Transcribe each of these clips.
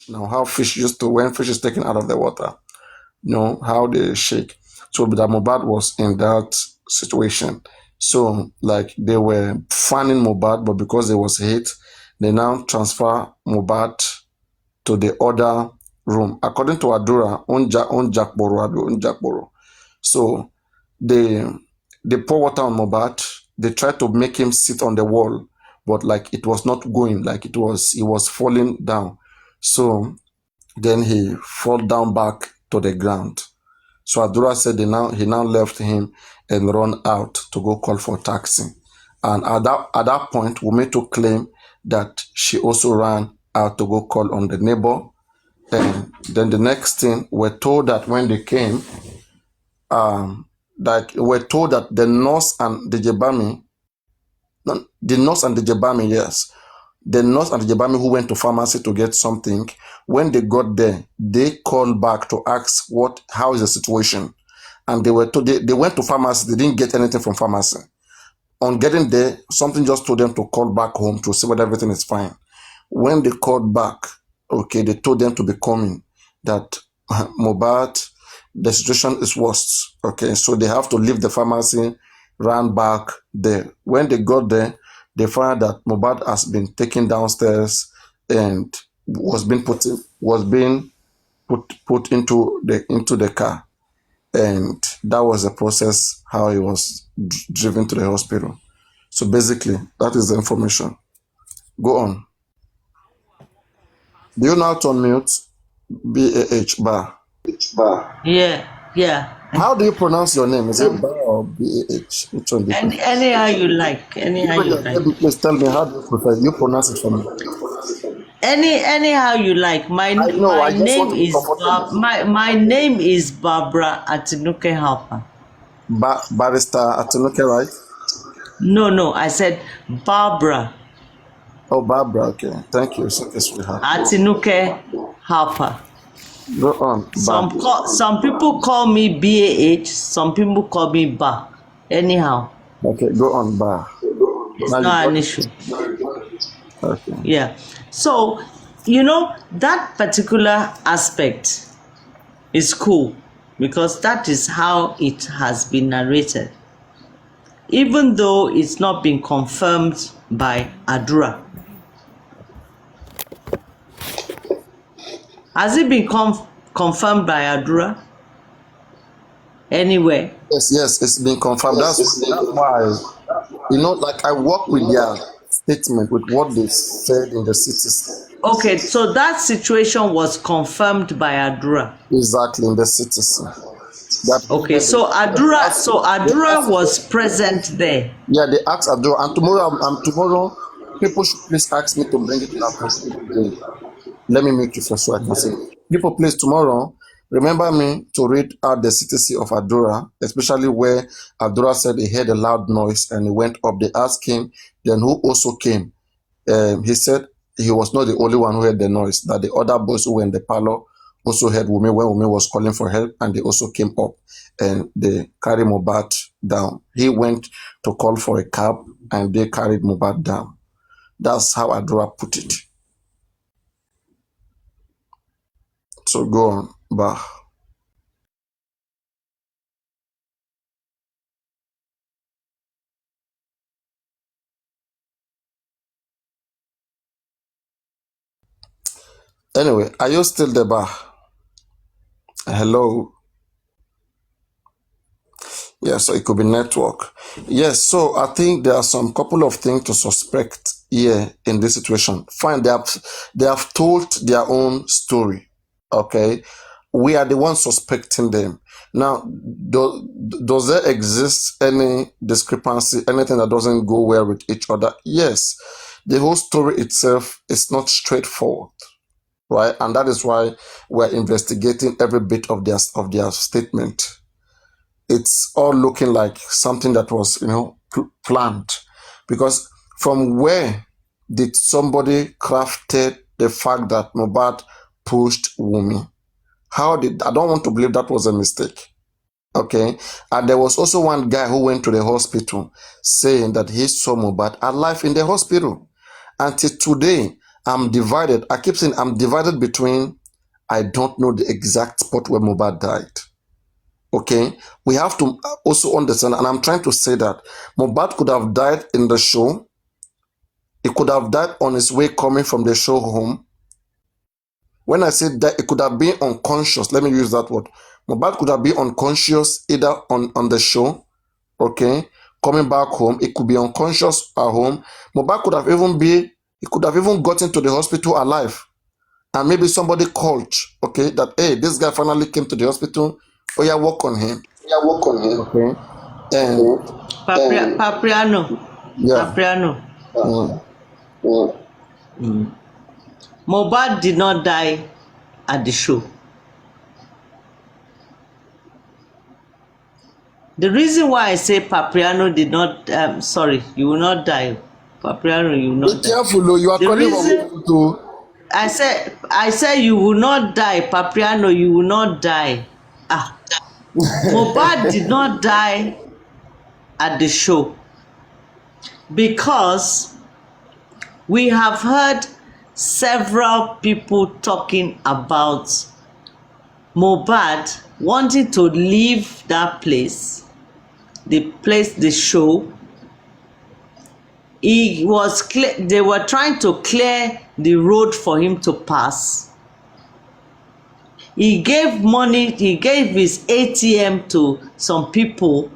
Now, how fish used to, when fish is taken out of the water, how they shake. So that Mohbad was in that situation. So like they were fanning Mohbad, but because there was hate, they now transfer Mohbad to the other room. According to Adura, on Jackboro. So they they pour water on Mohbad. They tried to make him sit on the wall, but like it was not going, like he was falling down. So then he fall down back to the ground. So Adura said he now left him and run out to go call for taxi. And at that point, Wumi to claim that she also ran out to go call on the neighbor. And then the next thing, we're told that when they came, that we're told that the nurse and the Jebami, yes, the nurse and the Jebami who went to pharmacy to get something, when they got there, they called back to ask how is the situation. And they were told they went to pharmacy, they didn't get anything from pharmacy. On getting there, something just told them to call back home to see whether everything is fine. When they called back, okay, they told them to be coming, that Mohbad, the situation is worse. Okay, so they have to leave the pharmacy, run back there. When they got there, they found that Mohbad has been taken downstairs and was being put into the car. And that was the process how he was driven to the hospital. So basically, that is the information. Go on. Do you know how to unmute? B-A-H, bar. Yeah, yeah. How do you pronounce your name? Is it bar or B-A-H? Which one do you prefer? Anyhow you like. Please tell me, how do you prefer? You pronounce it for me. Anyhow you like. My name is Barbara Atinuke Harper. Barrister Atinuke, right? No, I said Barbara. Oh, Barbara, okay. Thank you. It's okay, sweetheart. Atinuke Harper. Go on. Some people call me BAH, some people call me Ba. Anyhow. Okay, go on, Bar. It's not an issue. Okay. Yeah. So, that particular aspect is cool because that is how it has been narrated. Even though it's not been confirmed by Adura. Has it been confirmed by Adura? Anyway. Yes, it's been confirmed. That's why, like I work with their statement, with what they said in the cities. Okay, so that situation was confirmed by Adura. Exactly, in the cities. Okay, so Adura was present there. Yeah, they asked Adura, and tomorrow, people should please ask me to bring it to that person. Let me make you first so I can say. People, please, tomorrow, remember me to read out the citizenship of Adura, especially where Adura said he heard a loud noise and he went up. They asked him, then who also came? He said he was not the only one who heard the noise, that the other boys who were in the parlor also heard Wumi when Wumi was calling for help, and they also came up and they carried Mohbad down. He went to call for a cab and they carried Mohbad down. That's how Adura put it. So go on, Bah. Anyway, are you still there, Bah? Hello? Yeah, so it could be network. Yes, so I think there are some couple of things to suspect here in this situation. Fine, they have told their own story. Okay, we are the ones suspecting them. Now, does there exist any discrepancy, anything that doesn't go well with each other? Yes, the whole story itself is not straightforward, right? And that is why we're investigating every bit of their statement. It's all looking like something that was, planned, because from where did somebody crafted the fact that Mohbad pushed Wumi? I don't want to believe that was a mistake. Okay. And there was also one guy who went to the hospital saying that he saw Mohbad alive in the hospital. Until today, I'm divided. I keep saying I'm divided between I don't know the exact spot where Mohbad died. Okay, we have to also understand, and I'm trying to say that Mohbad could have died in the show. He could have died on his way coming from the show home. When I say that, it could have been unconscious. Let me use that word. Mohbad could have been unconscious either on the show, okay, coming back home. It could be unconscious at home. Mohbad could have even he could have even gotten to the hospital alive. And maybe somebody called, okay, that, hey, this guy finally came to the hospital. Oh, yeah, work on him. Yeah, work on him. Okay. And Paparaino. yeah. Paparaino. Mm. Mohbad did not die at the show. The reason why I say Paparaino did not, sorry, you will not die. Paparaino, you will not Be die. careful, though. You are The calling reason for to. I said you will not die, Paparaino, you will not die. Ah, Mohbad did not die at the show because we have heard several people talking about Mohbad wanting to leave that place, the show. They were trying to clear the road for him to pass. He gave money, he gave his ATM to some people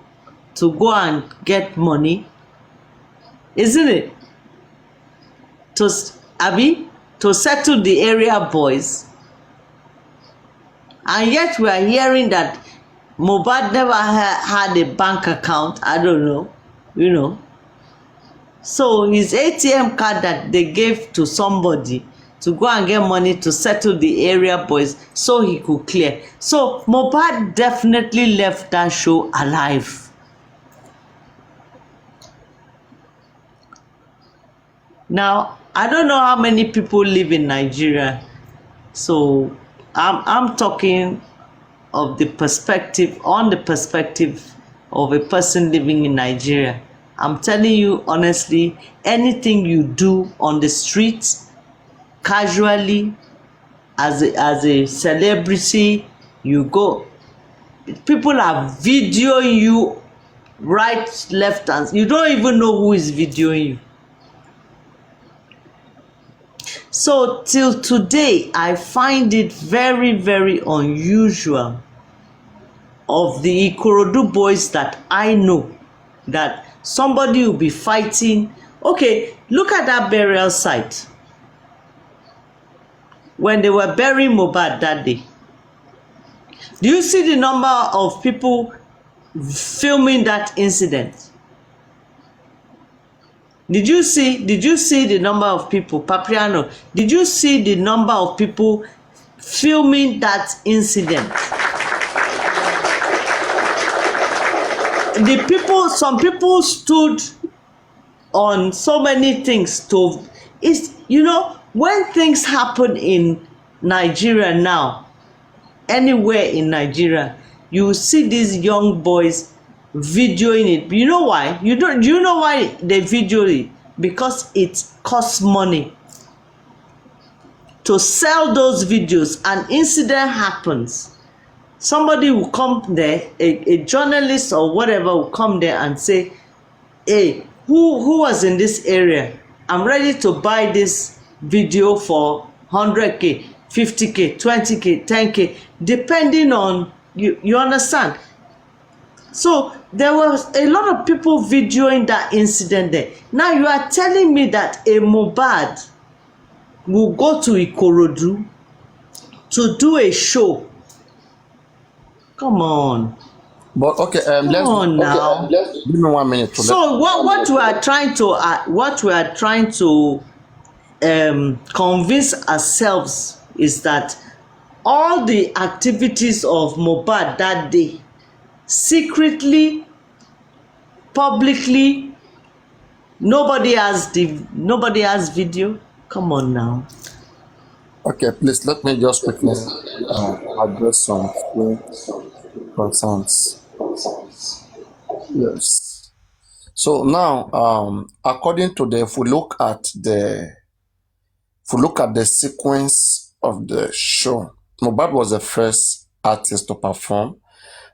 to go and get money, isn't it? To settle the area boys. And yet we are hearing that Mohbad never had a bank account. I don't know, you know. So his ATM card that they gave to somebody to go and get money to settle the area boys so he could clear. So Mohbad definitely left that show alive. Now, I don't know how many people live in Nigeria. So I'm talking of the perspective of a person living in Nigeria. I'm telling you honestly, anything you do on the streets, casually, as a celebrity, you go, people are videoing you right, left, and you don't even know who is videoing you. So till today, I find it very, very unusual of the Ikorodu boys that I know that somebody will be fighting. Okay, look at that burial site. When they were burying Mohbad that day, do you see the number of people filming that incident? Did you see the number of people, Paparaino? Did you see the number of people filming that incident? Some people stood on so many things when things happen in Nigeria now, anywhere in Nigeria, you see these young boys videoing it. You know why? Do you know why they video it? Because it costs money to sell those videos. An incident happens, somebody will come there, a journalist or whatever will come there and say, hey, who was in this area? I'm ready to buy this video for 100k, 50k, 20k, 10k, depending on you understand. So there was a lot of people videoing that incident there. Now you are telling me that a Mohbad will go to Ikorodu to do a show. Come on. But okay, Come on now. Give me 1 minute. So what we are trying to convince ourselves is that all the activities of Mohbad that day, secretly, publicly, nobody has video. Come on now. Okay, please let me just quickly address some concerns. Yes. So now, according to if we look at If we look at the sequence of the show, Mohbad was the first artist to perform.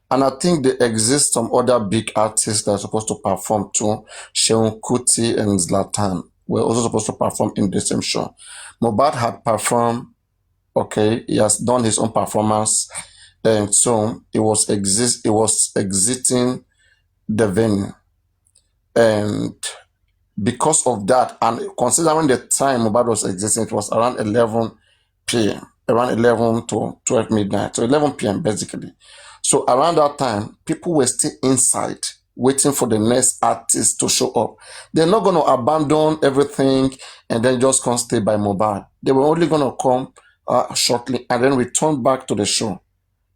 And I think there exist some other big artists that are supposed to perform too. Seun Kuti and Zlatan were also supposed to perform in the same show. Mohbad had performed, okay, he has done his own performance, and so it was exiting the venue. And because of that, and considering the time Mohbad was existing, it was around 11 p.m., around 11 to 12 midnight, so 11 p.m. basically. So around that time, people were still inside waiting for the next artist to show up. They're not going to abandon everything and then just come stay by Mohbad. They were only going to come shortly and then return back to the show.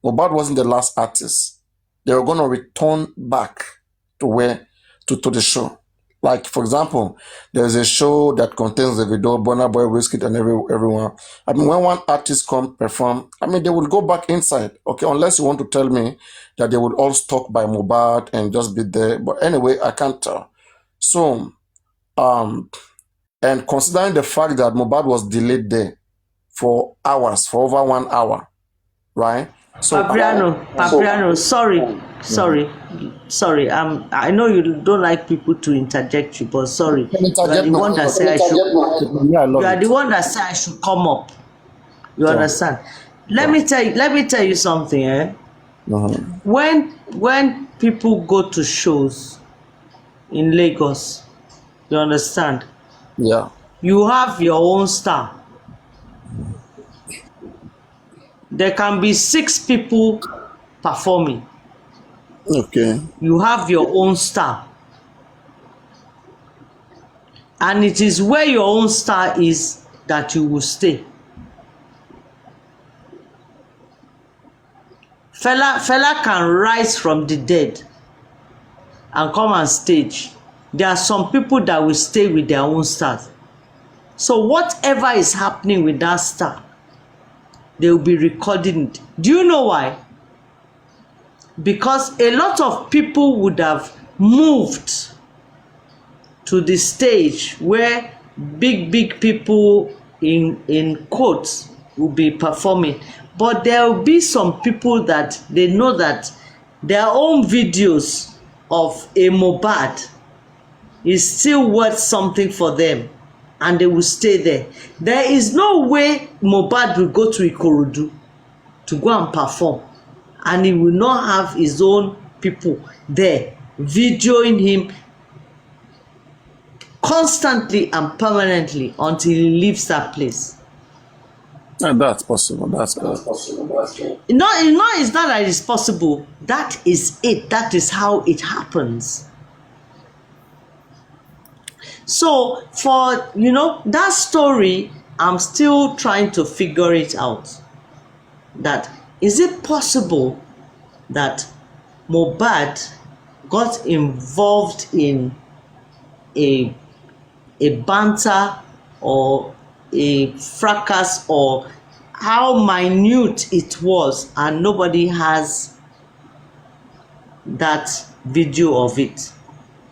Mohbad wasn't the last artist. They were going to return back to the show. Like, for example, there's a show that contains the video, Burna Boy, Wizkid, and everyone. I mean, when one artist come perform, I mean, they will go back inside, okay? Unless you want to tell me that they would all stop by Mohbad and just be there. But anyway, I can't tell. So, and considering the fact that Mohbad was delayed there for hours, for over 1 hour, right? So, Papriano, sorry. I know you don't like people to interject you, but sorry. You are the one that said I should come up. You understand? Let me tell you something, eh? When people go to shows in Lagos, you understand? Yeah. You have your own star. There can be 6 people performing. Okay. You have your own star. And it is where your own star is that you will stay. Fella can rise from the dead and come on stage. There are some people that will stay with their own stars. So whatever is happening with that star, they will be recording it. Do you know why? Because a lot of people would have moved to the stage where big people in quotes will be performing. But there will be some people that they know that their own videos of a Mohbad is still worth something for them, and they will stay there. There is no way Mohbad will go to Ikorodu to go and perform, and he will not have his own people there videoing him constantly and permanently until he leaves that place. And that's possible. That's possible. No, it's not that it's possible. That is it. That is how it happens. So for that story, I'm still trying to figure it out. That is it possible that Mohbad got involved in a banter or a fracas, or how minute it was, and nobody has that video of it?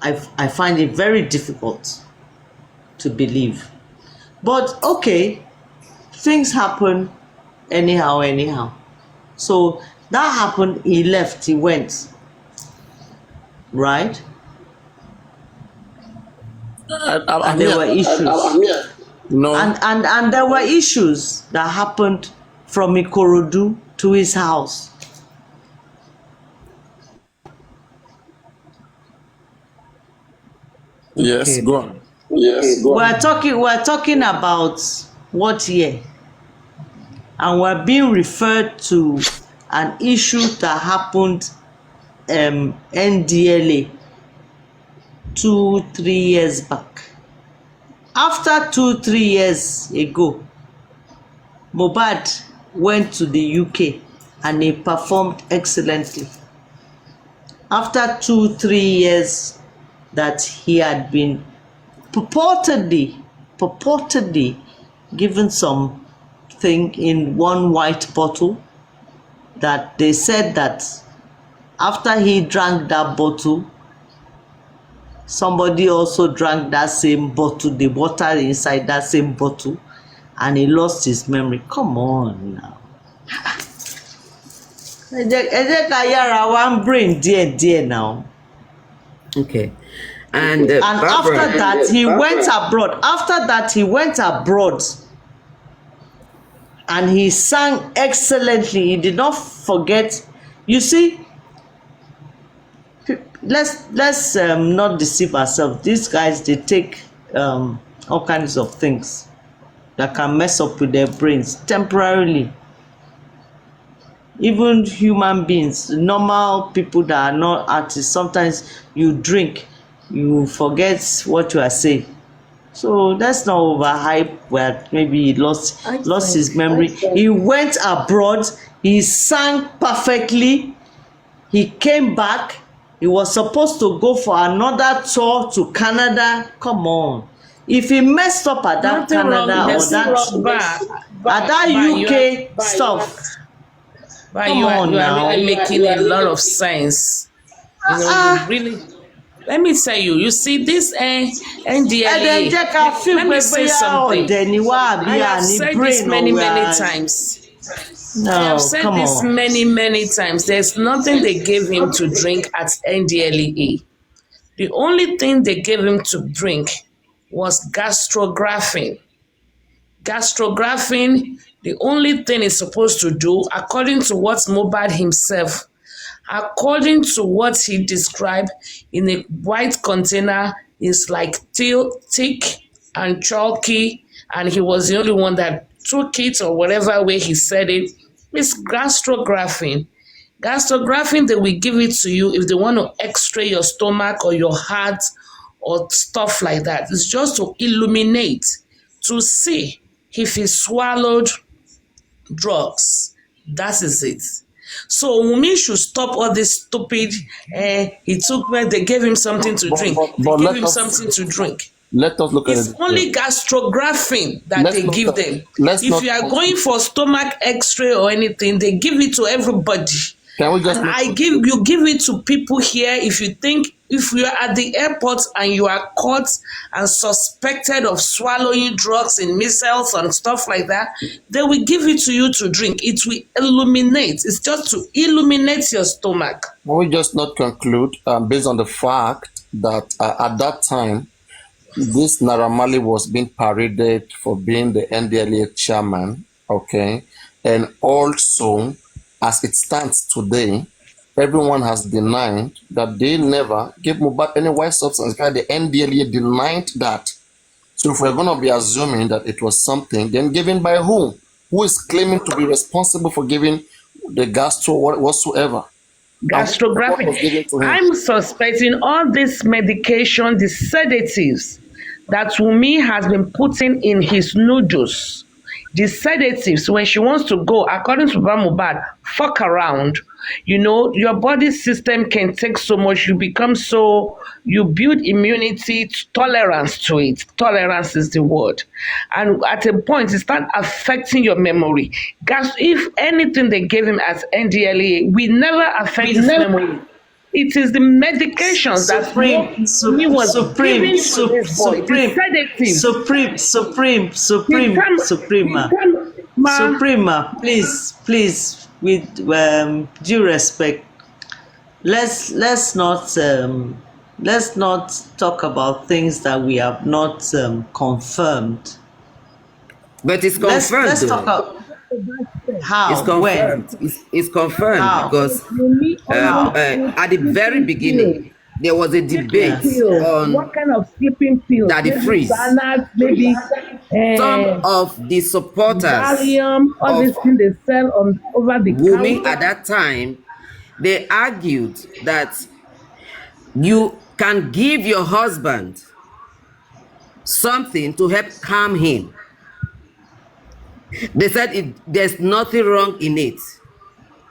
I find it very difficult to believe. But okay, things happen anyhow. So that happened, he left, he went, right? And there were issues. No. And there were issues that happened from Ikorodu to his house. Yes, Okay. go on. Yes, go on. We're talking about what year? And we're being referred to an issue that happened NDLA 2-3 years back. After 2-3 years ago, Mohbad went to the UK and he performed excellently. After 2-3 years that he had been purportedly given something in one white bottle, that they said that after he drank that bottle, somebody also drank that same bottle, the water inside that same bottle, and he lost his memory. Come on now. Ẹ jẹ́ ká yára wá ń brain díẹ̀ now. Okay. And Barbara, after that, he went abroad. After that, he went abroad. And he sang excellently. He did not forget. You see, let's not deceive ourselves. These guys, they take all kinds of things that can mess up with their brains temporarily. Even human beings, normal people that are not artists, sometimes you drink, you forget what you are saying. So let's not overhype where maybe he lost his memory. He went abroad, he sang perfectly, he came back, he was supposed to go for another tour to Canada. Come on. If he messed up at that Canada or that UK stuff, but you are really making a lot of sense. You know, you really. Let me tell you. You see this NDLA. Let me say something. I have said this many times. No, I have said this many times. There's nothing they gave him to drink at NDLEA. The only thing they gave him to drink was gastrographin. Gastrographin, the only thing it's supposed to do, according to what Mohbad himself, according to what he described in a white container, is like thick and chalky, and he was the only one that took it, or whatever way he said it. It's gastrographin. Gastrographin, they will give it to you if they want to x-ray your stomach or your heart or stuff like that. It's just to illuminate, to see if he swallowed drugs. That is it. So Wunmi should stop all this stupid, he took where they gave him something to drink. They gave him something to drink. Let us look at it. It's only gastrographin that they give them. If you are going for stomach x-ray or anything, they give it to everybody. Can we just you give it to people here if you think, if you are at the airport and you are caught and suspected of swallowing drugs in missiles and stuff like that, they will give it to you to drink. It will illuminate. It's just to illuminate your stomach. Can we just not conclude based on the fact that at that time, this Naira Marley was being paraded for being the NDLA chairman, okay? And also, as it stands today, everyone has denied that they never gave Mohbad any white substance. The NDLA denied that. So if we're going to be assuming that it was something, then given by whom? Who is claiming to be responsible for giving the gastro whatsoever? Gastrographic. I'm suspecting all this medication, the sedatives that Wunmi has been putting in his noodles. The sedatives, when she wants to go, according to Mohbad, fuck around. You know, your body system can take so much. You become so, you build immunity, tolerance to it. Tolerance is the word. And at a point, it starts affecting your memory. If anything they gave him as NDLEA, we never affect his memory. It is the medications that Suprema, please, with due respect, let's not talk about things that we have not confirmed. But it's confirmed. Let's talk about how. It's confirmed. It's confirmed how? Because at the very beginning there was a debate on what kind of sleeping pills that the freeze. Maybe some of the supporters all these things they sell on over the Wunmi at that time, they argued that you can give your husband something to help calm him. They said there's nothing wrong in it.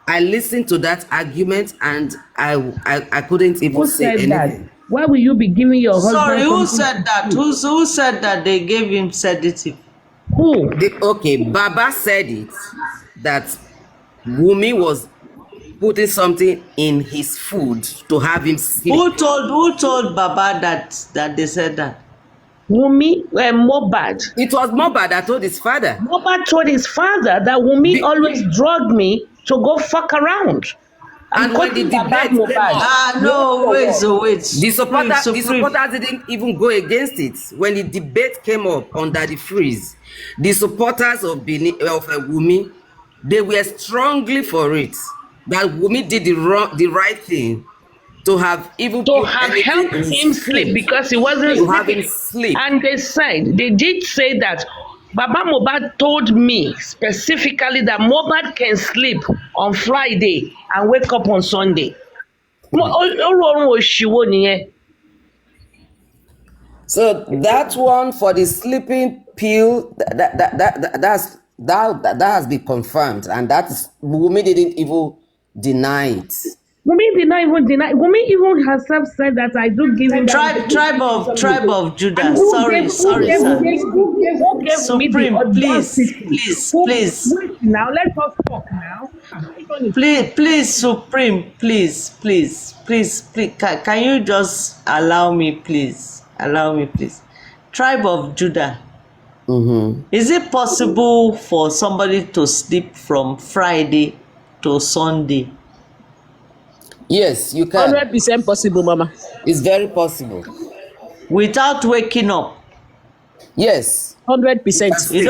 I listened to that argument and I couldn't even say anything. That? Why will you be giving your husband? Sorry, who said that? Who said that they gave him sedative? Who? Okay, Baba said it, that Wunmi was putting something in his food to have him sleep. Who told Baba that they said that? Wumi, Mohbad. It was Mohbad that told his father. Mohbad told his father that Wumi always drugged me to go fuck around. And when the debate came up, No, wait. the supporters Supreme. didn't even go against it. When the debate came up under the freeze, the supporters of Wumi, they were strongly for it. That Wumi did the right thing to have even to have helped him sleep because he wasn't sleeping. And they did say that Baba Mohbad told me specifically that Mohbad can sleep on Friday and wake up on Sunday. So that one for the sleeping pill, that has been confirmed, and that is Wumi didn't even deny it. Wumi did not even deny. Wumi even herself said that I do give him tribe of Judah. Sorry, sir. Supreme, please. Now let us talk now. Please, Supreme, please. Can you just allow me, please? Tribe of Judah. Is it possible for somebody to sleep from Friday to Sunday? Yes, you can. 100% possible, Mama. It's very possible. Without waking up? Yes. 100%. You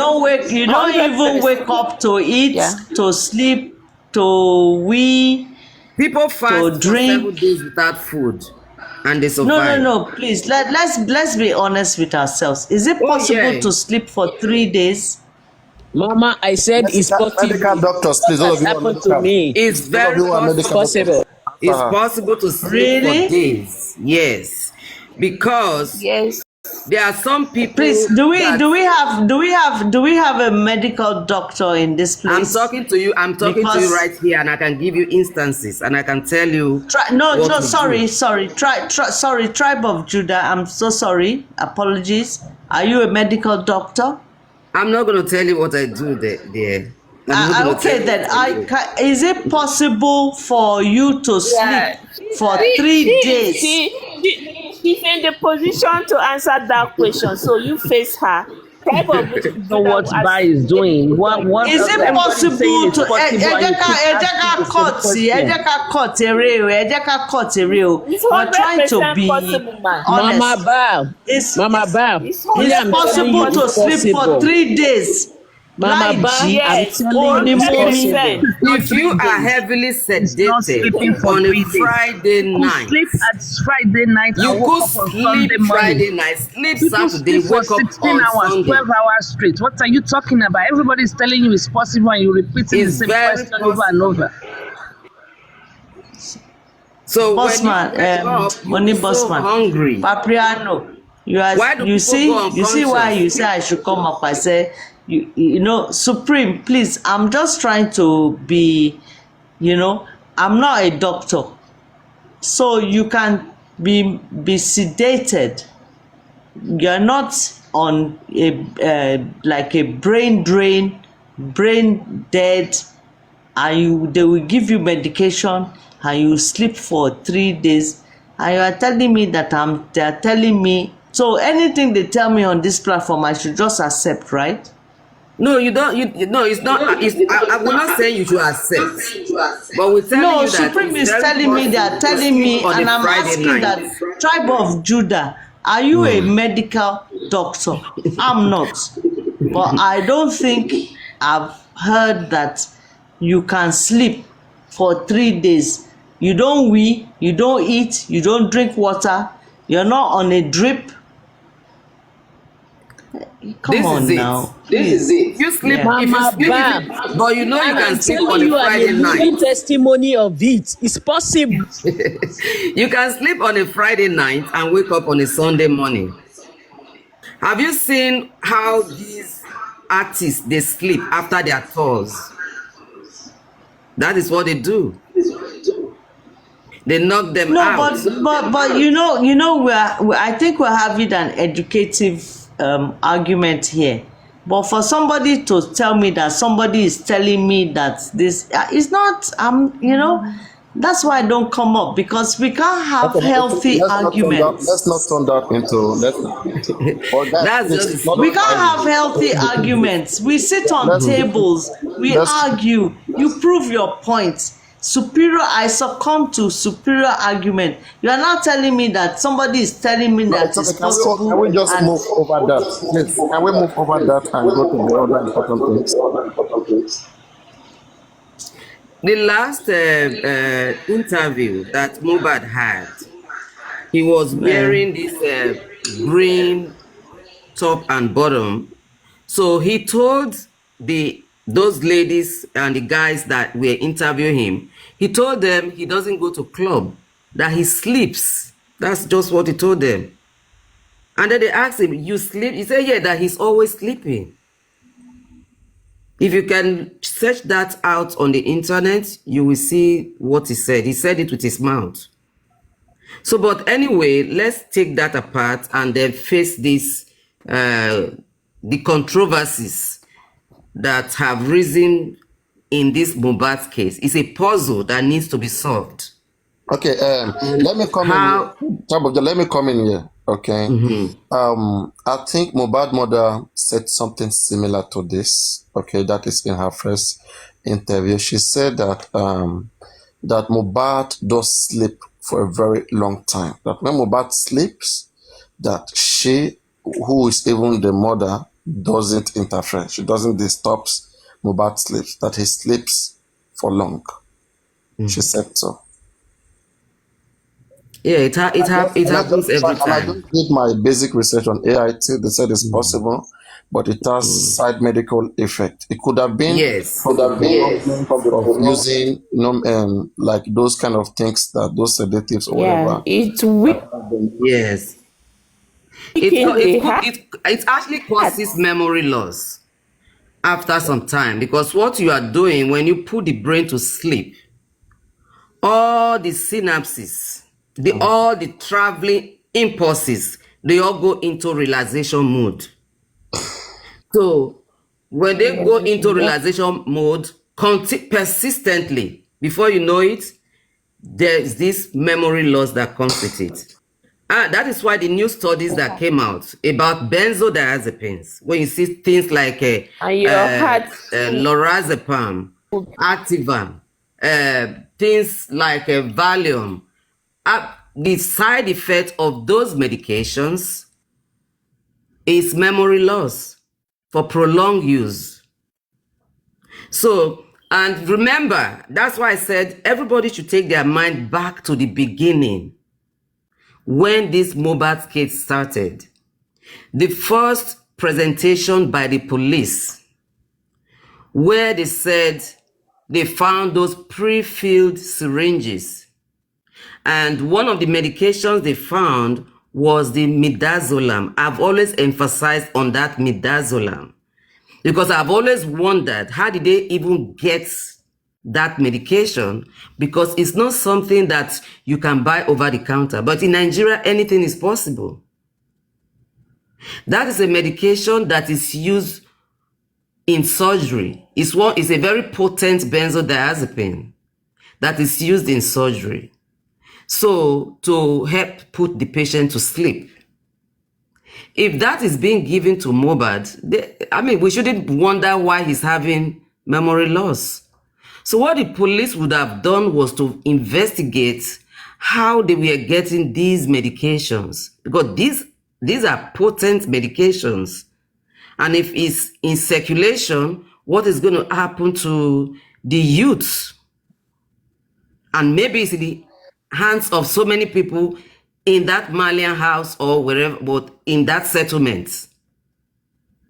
don't even wake up to eat, to sleep, to wee, people fast to drink. For 7 days without food, and they survive. No. Please, let's be honest with ourselves. Is it possible to sleep for 3 days? Mama, I said it's possible. Medical doctors, please. All of you happened to me. It's very possible. It's possible to sleep for days. Yes, because there are some people. Please, do we have a medical doctor in this place? I'm talking to you right here, and I can give you instances, and I can tell you. Sorry, Tribe of Judah. I'm so sorry. Apologies. Are you a medical doctor? I'm not going to tell you what I do there. Okay, then is it possible for you to sleep for 3 days? She's in the position to answer that question, so you face her. Know what Ba is doing. What is it possible to we're trying to be honest. Mama Ba. It's possible to sleep for 3 days. Mama Ba, I'm telling you, if you are heavily sedated on a Friday night, sleep at Friday night. You go sleep Friday night, sleep Saturday, wake up 16 hours, Sunday. 12 hours straight. What are you talking about? Everybody's telling you it's possible, and you repeating the same question over and over. So Bossman, money Bossman, hungry. Paparaino, you see why you say I should come up. I say. You know, Supreme, please, I'm just trying to be, I'm not a doctor. So you can be sedated. You're not on like a brain drain, brain dead, and they will give you medication and you sleep for 3 days. And you are telling me that they're telling me, so anything they tell me on this platform, I should just accept, right? No, you don't. No, it's not. I will not say you should accept, but we're telling you that Supreme is telling me, they are telling me, and I'm asking that Tribe of Judah, are you a medical doctor? I'm not, but I don't think I've heard that you can sleep for 3 days. You don't wee, you don't eat, you don't drink water, you're not on a drip. Come on now. This is it. You sleep, if you sleep, but you can sleep on a Friday night. Testimony of it. It's possible. You can sleep on a Friday night and wake up on a Sunday morning. Have you seen how these artists they sleep after their tours? That is what they do. They knock them out. But I think we're having an educative argument here, but for somebody to tell me that somebody is telling me that this is not That's why I don't come up, because we can't have Okay, healthy arguments. let's not turn that into let's. Or guys, That's please, it's just not We can't have advisable. healthy arguments. We sit on Let's tables, we let's argue, you prove your point. Superior, I succumb to superior argument. You are now telling me that somebody is telling me no, that it's it's okay. possible, Can we just and move over that, please? Can we move over that and go to the other important things? the last interview that Mohbad had. He was wearing this green top and bottom. So he told those ladies and the guys that were interviewing him, he told them he doesn't go to club, that he sleeps. That's just what he told them. And then they asked him, you sleep? He said, yeah, that he's always sleeping. If you can search that out on the internet, you will see what he said. He said it with his mouth. So, but anyway, let's take that apart and then face this, the controversies that have risen in this Mohbad case. It's a puzzle that needs to be solved. Okay, let me come in here. Taboja, let me come in here. Okay. I think Mohbad mother said something similar to this. Okay, that is in her first interview. She said that that Mohbad does sleep for a very long time. That when Mohbad sleeps, that she, who is even the mother, doesn't interfere. She doesn't disturb Mohbad sleeps. That he sleeps for long. She said so. Yeah, it happens every And I time. just did my basic research on AIT. They said it's possible, but it has side medical effect. It could have been Yes. from the development of using, like those kind of things, that those sedatives or Yeah, whatever. it's weak. Yes. It actually causes memory loss after some time, because what you are doing when you put the brain to sleep, all the synapses, all the traveling impulses, they all go into relaxation mode. So when they go into relaxation mode persistently, before you know it, there is this memory loss that comes with it. That is why the new studies that came out about benzodiazepines, when you see things like And your heart lorazepam, Activan, things like Valium, the side effect of those medications is memory loss for prolonged use. So, and remember, that's why I said everybody should take their mind back to the beginning. When this Mohbad case started, the first presentation by the police, where they said they found those pre-filled syringes, and one of the medications they found was the midazolam. I've always emphasized on that midazolam, because I've always wondered, how did they even get that medication? Because it's not something that you can buy over the counter. But in Nigeria, anything is possible. That is a medication that is used in surgery. It's a very potent benzodiazepine that is used in surgery. So to help put the patient to sleep. If that is being given to Mohbad, we shouldn't wonder why he's having memory loss. So what the police would have done was to investigate how they were getting these medications, because these are potent medications. And if it's in circulation, what is going to happen to the youth? And maybe it's in the hands of so many people in that Malian house or wherever, but in that settlement.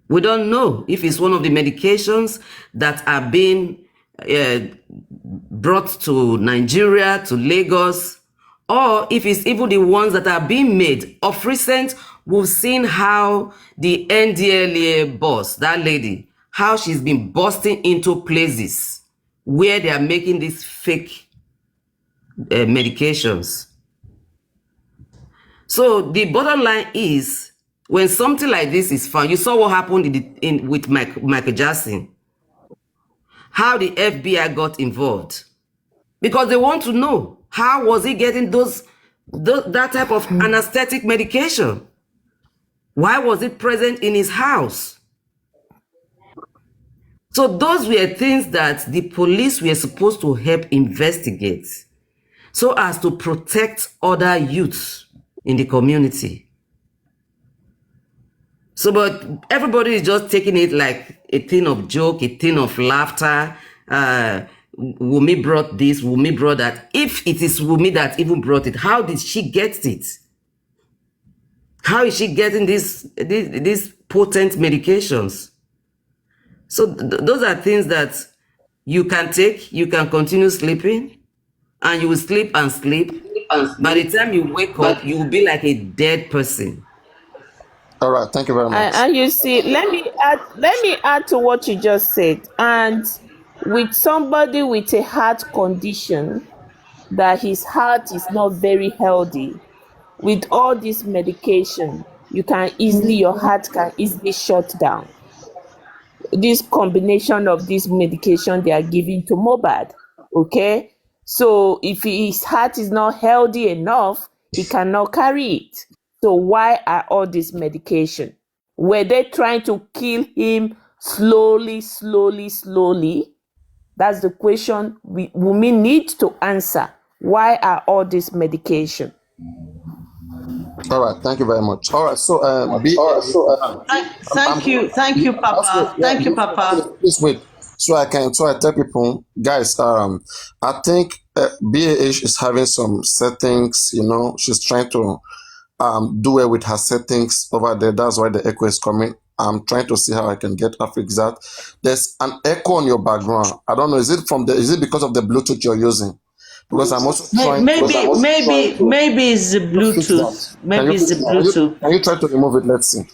We don't know if it's one of the medications that are being brought to Nigeria, to Lagos, or if it's even the ones that are being made. Of recent, we've seen how the NDLEA boss, that lady, how she's been busting into places where they are making these fake medications. So the bottom line is, when something like this is found, you saw what happened with Michael Jackson, how the FBI got involved. because they want to know how was he getting that type of anesthetic medication? Why was it present in his house? So those were things that the police were supposed to help investigate so as to protect other youths in the community. So, but everybody is just taking it like a thing of joke, a thing of laughter. Wumi brought this, Wumi brought that. If it is Wumi that even brought it, how did she get it? How is she getting these potent medications? So those are things that you can take, you can continue sleeping, and you will sleep and sleep. By the time you wake up, you will be like a dead person. All right, thank you very much. And you see, let me add to what you just said. And with somebody with a heart condition, that his heart is not very healthy, with all this medication, your heart can easily shut down. This combination of this medication they are giving to mohbad, okay? So if his heart is not healthy enough, he cannot carry it. So why are all this medication? Were they trying to kill him slowly? That's the question we need to answer. Why are all this medication? All right, thank you very much. All right, so Thank you, Papa. Thank you, Papa. Please wait, so I tell people, guys. I think BAH is having some settings. She's trying to do it with her settings over there. That's why the echo is coming. I'm trying to see how I can get her fix that. There's an echo on your background. I don't know. Is it because of the Bluetooth you're using? Because I'm also trying. Maybe it's the Bluetooth. Maybe it's the Bluetooth. Can you try to remove it? Let's see.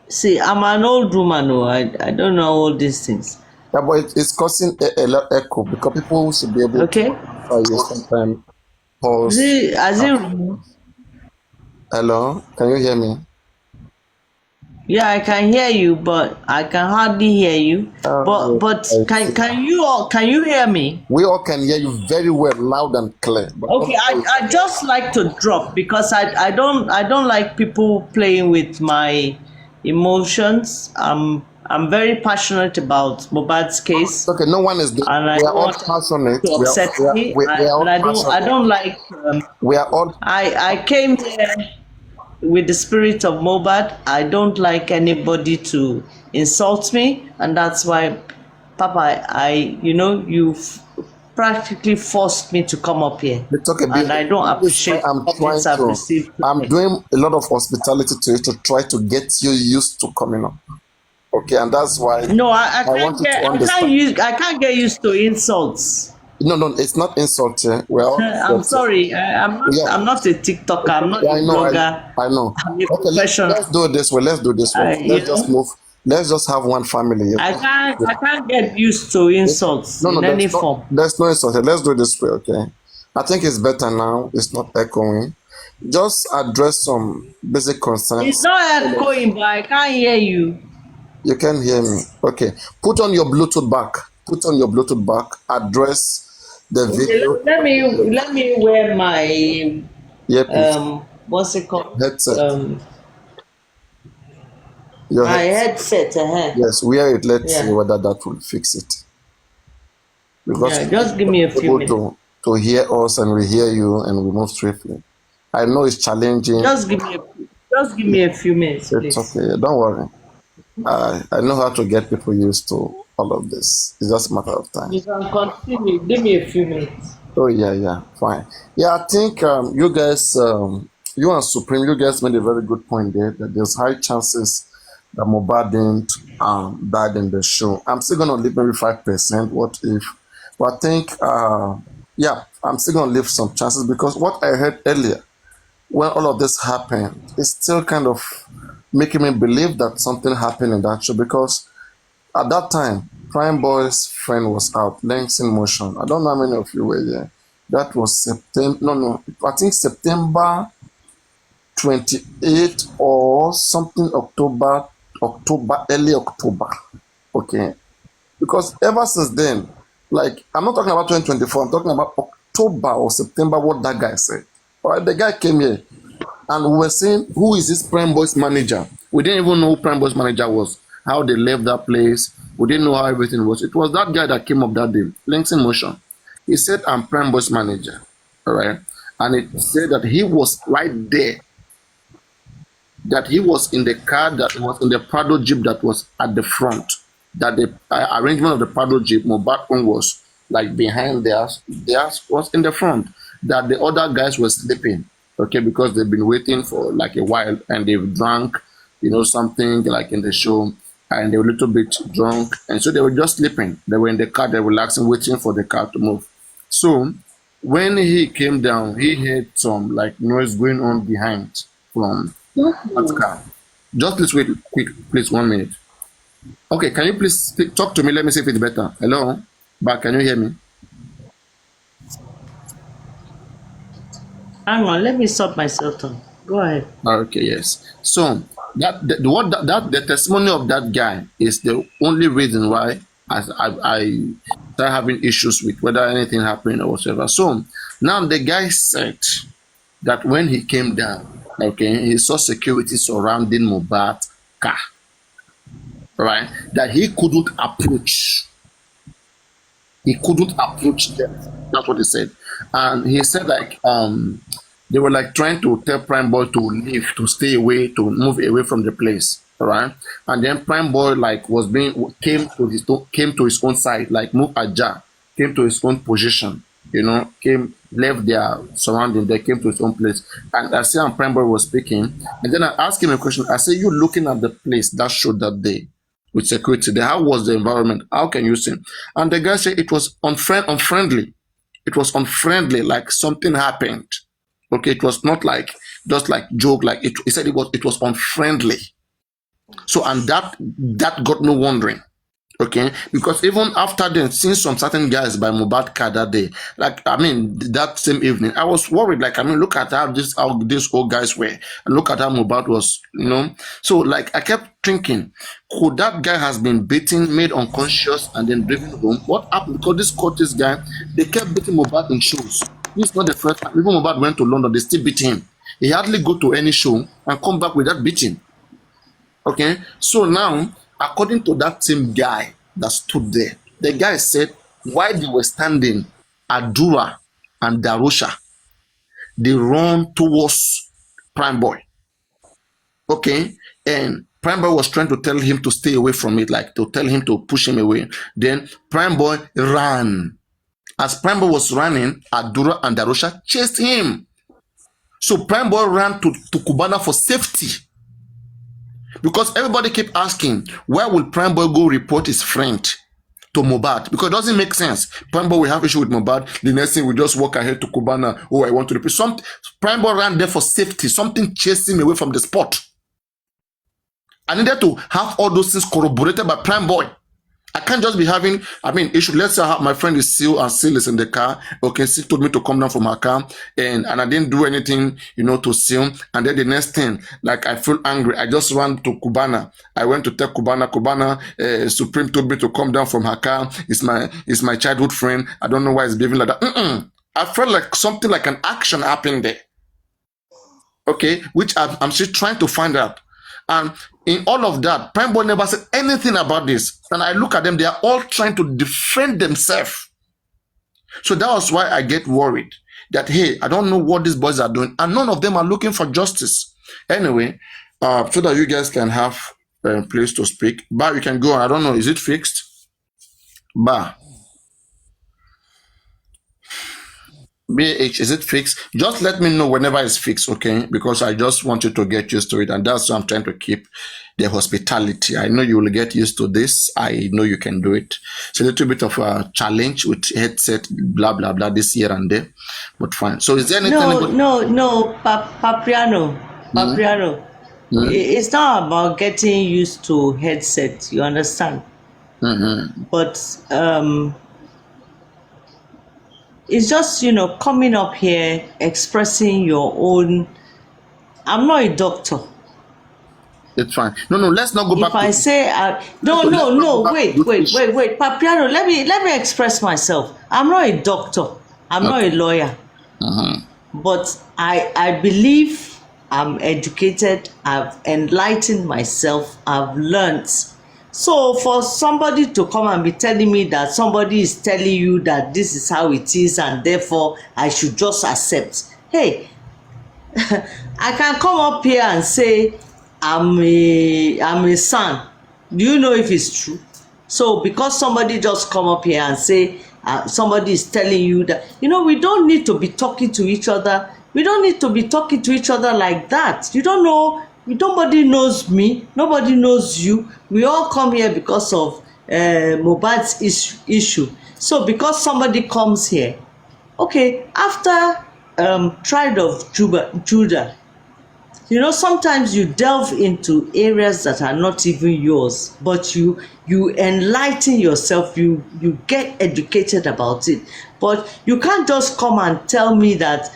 See, I'm an old woman. I don't know all these things. Yeah, but it's causing a lot of echo because people should be able to sometimes pause. Hello, can you hear me? Yeah, I can hear you, but I can hardly hear you. But can you hear me? We all can hear you very well, loud and clear. But okay, I just like to drop because I don't like people playing with my emotions. I'm very passionate about mohbad's case. Okay, no one is doing. And we are all passionate. To upset me. I don't like. We are all. I came here with the spirit of mohbad. I don't like anybody to insult me, and that's why, Papa, you've practically forced me to come up here. It's okay, and I don't appreciate I'm doing a lot of hospitality to you to try to get you used to coming up. Okay, and that's why. No, I can't get used to insults. No, it's not insult. Well, I'm sorry. I'm not a TikToker. I'm not a blogger. I know. I'm a professional. Let's do it this way. Let's just move. Let's just have one family. I can't get used to insults in any form. There's no insult. Let's do it this way, okay? I think it's better now. It's not echoing. Just address some basic concerns. It's not echoing, but I can't hear you. You can hear me. Okay. Put on your Bluetooth back. Address the video. Let me wear my what's it called? Headset. My headset. Yes, wear it. Let's see whether that will fix it. Because just give me a few minutes to hear us, and we hear you, and we move swiftly. I know it's challenging. Just give me a few minutes. It's please. okay. Don't worry. I know how to get people used to all of this. It's just a matter of time. You can continue. Give me a few minutes. Oh yeah, fine. Yeah, I think you guys, you and Supreme, you guys made a very good point there that there's high chances that mohbad didn't died in the show. I'm still gonna leave maybe 5%. What if? But I think I'm still gonna leave some chances because what I heard earlier when all of this happened, it's still kind of making me believe that something happened in that show because at that time, Prime Boy's friend was out, Links in Motion. I don't know how many of you were there. That was September, I think September 28th or something, early October. Okay. Because ever since then, like I'm not talking about 2024, I'm talking about October or September, what that guy said. All right, the guy came here and we were saying, who is this Prime Boy's manager? We didn't even know who Prime Boy's manager was, how they left that place. We didn't know how everything was. It was that guy that came up that day, Links in Motion. He said, I'm Prime Boy's manager. All right. And it said that he was right there, that he was in the car that was in the Prado Jeep that was at the front, that the arrangement of the Prado Jeep, Mohbad was like behind theirs was in the front, that the other guys were sleeping, okay, because they've been waiting for like a while and they've drunk, something like in the show, and they were a little bit drunk, and so they were just sleeping. They were in the car, they were relaxing, waiting for the car to move. So when he came down, he heard some like noise going on behind from that car. Just please wait quick, please 1 minute. Okay, can you please talk to me? Let me see if it's better. Hello? But can you hear me? Hang on, let me stop myself down. Go ahead. Okay, yes. So the testimony of that guy is the only reason why I start having issues with whether anything happened or whatever. So now the guy said that when he came down, okay, he saw security surrounding Mohbad's car, right? That he couldn't approach. He couldn't approach them. That's what he said. And he said like they were like trying to tell Prime Boy to leave, to stay away, to move away from the place. All right. And then Prime Boy like came to his own side, like move ajar, came to his own position, left their surrounding, they came to his own place. And I see Prime Boy was speaking. And then I asked him a question. I said, you looking at the place that showed that day with security there, how was the environment? How can you see? And the guy said it was unfriendly. It was unfriendly, like something happened. Okay, it was not like just like joke, like he said it was unfriendly. So and that got me wondering. Okay, because even after then, seeing some certain guys by Mohbad car that day, like that same evening, I was worried. Like look at how these old guys were, and look at how Mohbad was, So like I kept thinking, could that guy has been beaten, made unconscious, and then driven home? What happened? Because this Scottish guy, they kept beating Mohbad in shows. This is not the first time. Even Mohbad went to London, they still beat him. He hardly go to any show and come back with that beating. Okay, so now, according to that same guy that stood there, the guy said while they were standing, Adura and Darusha, they run towards Prime Boy. Okay, and Prime Boy was trying to tell him to stay away from it, like to tell him to push him away. Then Prime Boy ran. As Prime Boy was running, Adura and Darusha chased him. So Prime Boy ran to Cubana for safety. Because everybody kept asking, where will Prime Boy go report his friend to Mohbad? Because it doesn't make sense. Prime Boy will have issue with Mohbad. The next thing we just walk ahead to Cubana. Oh, I want to report. Prime Boy ran there for safety. Something chased him away from the spot. I needed to have all those things corroborated by Prime Boy. I can't just be having, issue. Let's say my friend is Seal and Seal is in the car. Okay, Seal told me to come down from her car and I didn't do anything, to Seal. And then the next thing, like I feel angry. I just ran to Cubana. I went to tell Cubana, Supreme told me to come down from her car. It's my childhood friend. I don't know why he's behaving like that. I felt like something like an action happened there. Okay, which I'm still trying to find out. And in all of that, Prime Boy never said anything about this. And I look at them, they are all trying to defend themselves. So that was why I get worried that, hey, I don't know what these boys are doing. And none of them are looking for justice. Anyway, so that you guys can have a place to speak. But you can go on. I don't know. Is it fixed? Bah. BH, is it fixed? Just let me know whenever it's fixed, okay? Because I just want you to get used to it, and that's why I'm trying to keep the hospitality. I know you will get used to this. I know you can do it. It's a little bit of a challenge with headset, blah, blah, blah, this here and there, but fine. So is there anything... Papriano. It's not about getting used to headset, you understand? But it's just, coming up here, expressing your own. I'm not a doctor. It's fine. No, no, let's not go back If I to say no, let's no, not no, go back wait, to wait, this wait, wait, Papiano, let me express myself. I'm not a doctor. I'm not a Okay. lawyer. But I believe I'm educated. I've enlightened myself. I've learned. So for somebody to come and be telling me that somebody is telling you that this is how it is and therefore I should just accept. Hey, I can come up here and say I'm a son. Do you know if it's true? So because somebody just come up here and say somebody is telling you that, we don't need to be talking to each other. We don't need to be talking to each other like that. You don't know. Nobody knows me. Nobody knows you. We all come here because of mohbad's issue. So because somebody comes here, okay, after tribe of Judah, sometimes you delve into areas that are not even yours, but you enlighten yourself, you get educated about it. But you can't just come and tell me that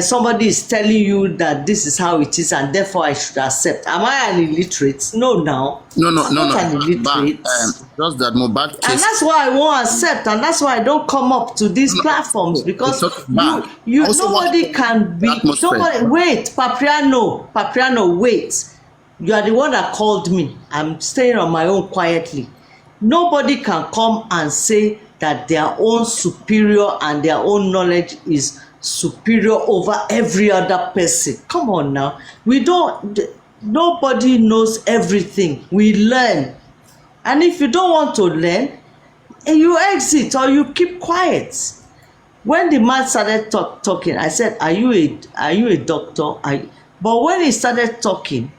somebody is telling you that this is how it is and therefore I should accept. Am I an illiterate? No, now. no, no, I'm no, not no. an illiterate. Just that Mohbad And case. that's why I won't accept, and that's why I don't come up to these platforms, because It's not bad. you I also want nobody can be atmosphere. nobody. Wait, Papiano, wait. You are the one that called me. I'm staying on my own quietly. Nobody can come and say that their own superior and their own knowledge is superior over every other person. Come on now. Nobody knows everything. We learn. And if you don't want to learn, you exit or you keep quiet. When the man started talking, I said, are you a doctor? But when he started talking,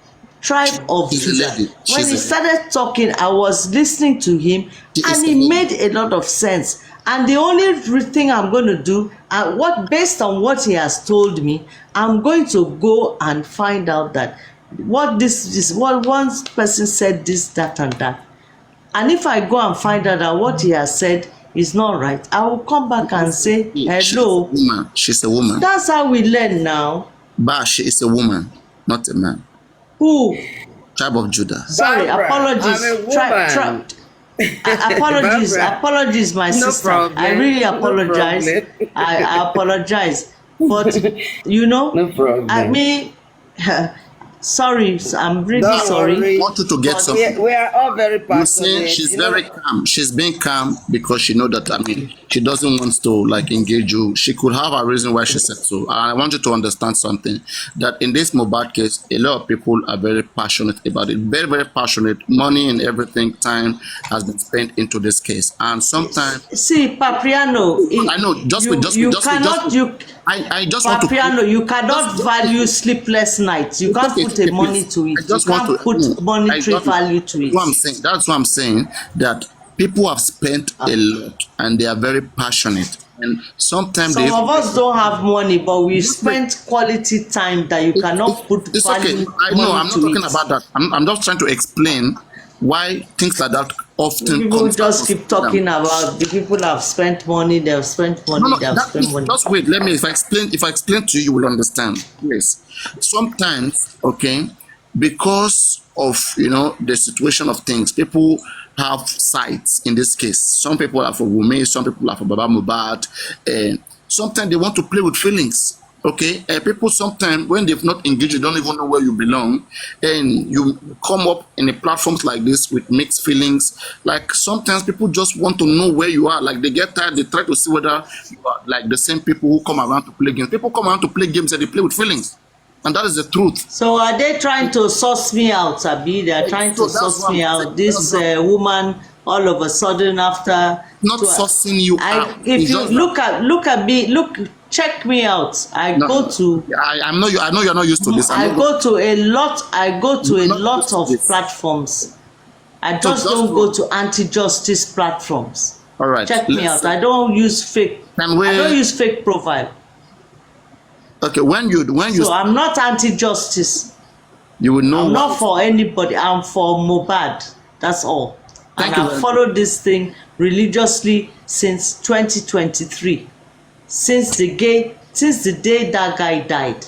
tribe of She's a Judah, lady. when he She's a started talking, I was listening to him, She is and a he lady. made a lot of sense. And the only thing I'm going to do, based on what he has told me, I'm going to go and find out that what one person said, this, that, and that. And if I go and find out that what he has said is not right, I will come back and say, hello. Woman. She's a woman. That's how we learn now. But she is a woman, not a man. Who? Tribe of Judah. Sorry, Barbara, apologies. I'm a woman. Apologies, Barbara, apologies, my no sister. problem, I really no apologize. problem. I apologize. But No problem. I mean, sorry, I'm really Don't sorry. worry. I want you to get But something. We are all very You see, passionate. she's You know, very calm. She's being calm because she know that, she doesn't want to engage you. She could have a reason why she said so. And I want you to understand something, that in this Mohbad case, a lot of people are very passionate about it. Very, very passionate. Money and everything, time has been spent into this case. And sometimes, see, Papiano, I know, I just want to. Papiano, you cannot value sleepless nights. You can't put a money to it. You can't put monetary value to it. That's what I'm saying. That people have spent a lot and they are very passionate. And sometimes Some of us don't have money, but we spent quality time that you cannot put it's okay. value. I know. I'm not to talking it. about that. I'm just trying to explain why things like that often People comes just across keep talking about the people have spent money, they have spent money, No, they have spent money. just wait. Let me. If I explain to you, you will understand. Yes. Sometimes, okay, because of the situation of things, people have sides. In this case, some people are for Wunmi, some people are for Baba Mohbad, and sometimes they want to play with feelings. Okay, people sometimes when they've not engaged, you don't even know where you belong, and you come up in a platforms like this with mixed feelings. Like sometimes people just want to know where you are. Like they get tired, they try to see whether you are like the same people who come around to play games. People come around to play games and they play with feelings, and that is the truth. So are they trying to suss me out, Abi? They are trying to suss me out. This woman, all of a sudden, after Not sussing you out. if you look at me, check me out. I know you're not used to this. I go to a lot of this. platforms. I just don't go to anti-justice platforms. All right. Check me out. I don't use fake. I don't use fake profile. Okay, when you So I'm not anti-justice. you will know. I'm not for anybody. I'm for mohbad. That's all. Thank and you. I've followed this thing religiously since 2023. Since the day that guy died.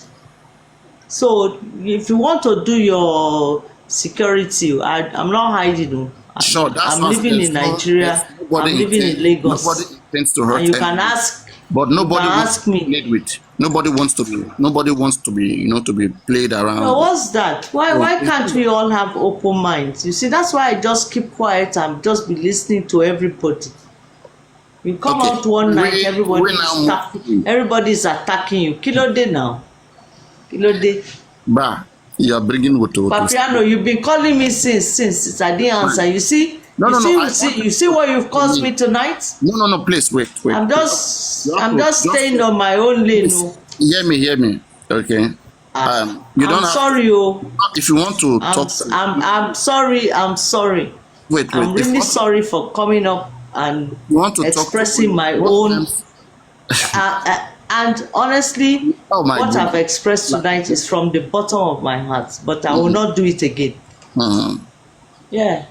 So if you want to do your security. I'm not hiding. Sure, that's I'm not living in Nigeria. I'm living in Lagos. Nobody intends to hurt And you can anyone. ask. But nobody wants ask to be me. played with. Nobody wants to be. Nobody wants to be. To be played around. No, what's that? Why So, why can't we all have open minds? You see, that's why I just keep quiet and just be listening to everybody. You come Okay, out one night, we everybody's attacking you. Kilo day now. Kilo day. Bah, you are bringing what to. Papiano, you've been calling me since I didn't answer. You see? No, You see what you've caused me tonight? No, please wait. I'm just staying on my own lane. No. Hear me. Okay. You don't I'm have. sorry, If you want to talk. I'm sorry. Wait. I'm really sorry for coming up and You want to expressing talk my own. And honestly, Oh my what God. I've expressed tonight is from the bottom of my heart. But I will not do it again. Yeah.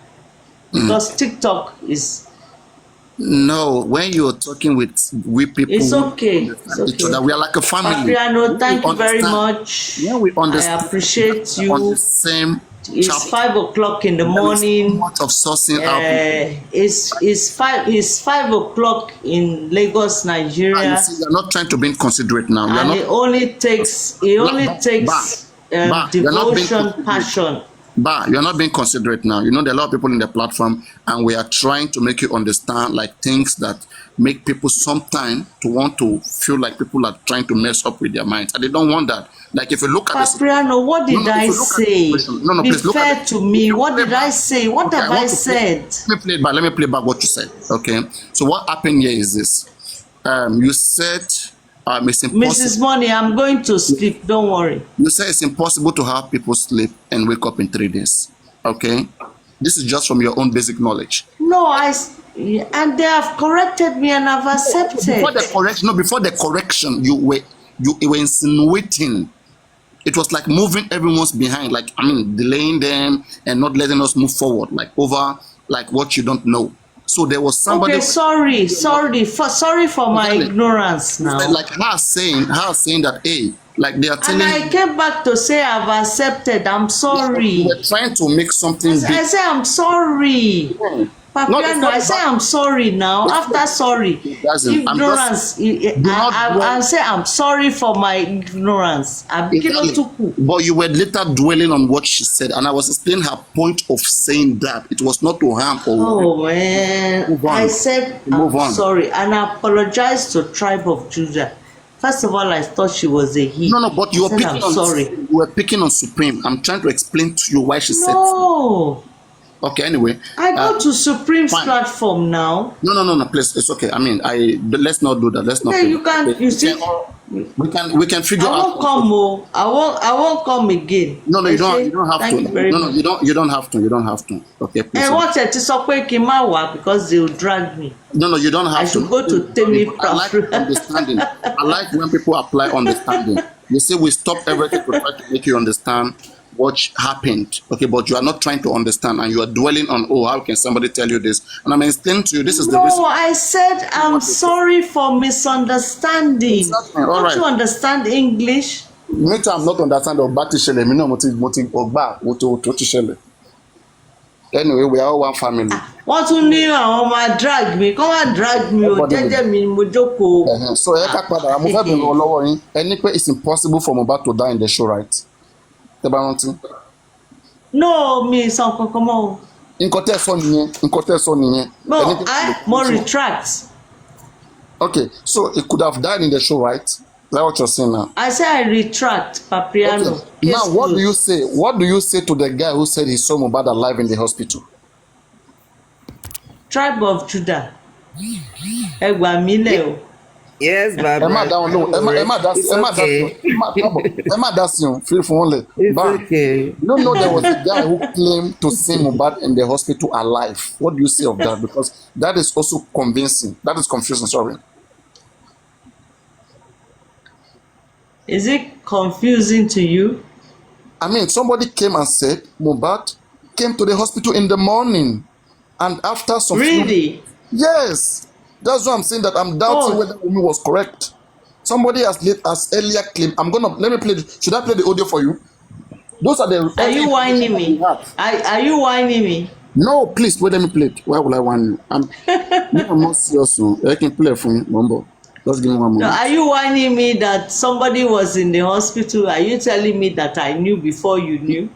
Because TikTok is. No, when you're talking with we people, It's okay. each other, we are like a family. Papiano, thank you very understand. much. Yeah, we understand. I appreciate On you. the same It's chapter. 5 o'clock in the There is morning. so much of sourcing out. It's 5 o'clock in Lagos, And Nigeria, you see, you're not trying to be inconsiderate now. You're and not. it only takes You're not being devotion, considerate. passion. But you're not being considerate now. There are a lot of people in the platform, and we are trying to make you understand like things that make people sometimes to want to feel like people are trying to mess up with their minds, and they don't want that. Like if you look at this, Papiano, what did I say? Be please look fair at to me. What did I say? What Okay, have I I want to said? let me play back what you said. Okay, so what happened here is this. You said it's impossible. Mrs. Money, I'm going to sleep. Don't worry. You say it's impossible to have people sleep and wake up in 3 days. Okay? This is just from your own basic knowledge. No, and they have corrected me and I've accepted. Before the correction, you were insinuating. It was like moving everyone's behind, delaying them and not letting us move forward, over what you don't know. So there was somebody. Okay, sorry for my ignorance now. Like her saying that, hey, they are telling. And I came back to say I've accepted. I'm sorry. We're trying to make something big. I say I'm sorry. Papiano, I say I'm sorry now. After sorry, ignorance. I say I'm sorry for my ignorance. But you were later dwelling on what she said, and I was explaining her point of saying that it was not to harm or. Oh man! I said I'm sorry, and I apologize to Tribe of Judah. First of all, I thought she was a he. No, but you were picking on. Sorry. You were picking on Supreme. I'm trying to explain to you why she said. No. Okay, anyway. I go to Supreme's platform now. No, please. It's okay. Let's not do that. Let's not. Yeah, you can. You see, we can figure out. I won't come. I won't come again. No, you don't. You don't have Thank to. You very much. You don't have to. You don't have to. Okay, please. And what it is because they will drag me. No, you don't have to. I should go to Temi. I like understanding. I like when people apply understanding. You say we stop everything to try to make you understand what happened, okay, but you are not trying to understand, and you are dwelling on, how can somebody tell you this? And I'm explaining to you, this is the reason. No, I said I'm sorry for misunderstanding. Exactly. Don't you understand English? Me too, I'm not understanding. Anyway, we are all one family. Wọ́n tún ní àwọn máa drag me, kọ́ máa drag me o, jẹ́jẹ́ mi mo jókòó. So ẹ ká padà, mo fẹ́ bẹ̀rẹ̀ lọ́wọ́ yín. Ẹni pé it's impossible for Mohbad to die in the show, right? No, mi sọ kankan mọ́ o. Nǹkan tẹ́ sọ nìyẹn. No, mo retract. Okay, so it could have died in the show, right? That's what you're saying now. I say I retract, Papiano. Okay. Now, what do you say? What do you say to the guy who said he saw Mohbad alive in the hospital? Tribe of Judah. Ẹ gbà mí lẹ̀ o. Yes, Baba. Emma, that's you. Feel for only. It's okay. You don't know there was a guy who claimed to see Mohbad in the hospital alive. What do you say of that? Because that is also convincing. That is confusing. Sorry. Is it confusing to you? Somebody came and said Mohbad came to the hospital in the morning, and after some. Really? Yes. That's why I'm saying that I'm doubting whether Umi was correct. Somebody has earlier claimed. Let me play. Should I play the audio for you? Those are the Are you whining we me? have. Are you whining me? No, please, wait, let me play it. Why would I want you? I'm not serious. So I can play it for me, Mumbo. Just give me one No, are moment. you whining me that somebody was in the hospital? Are you telling me that I knew before you knew?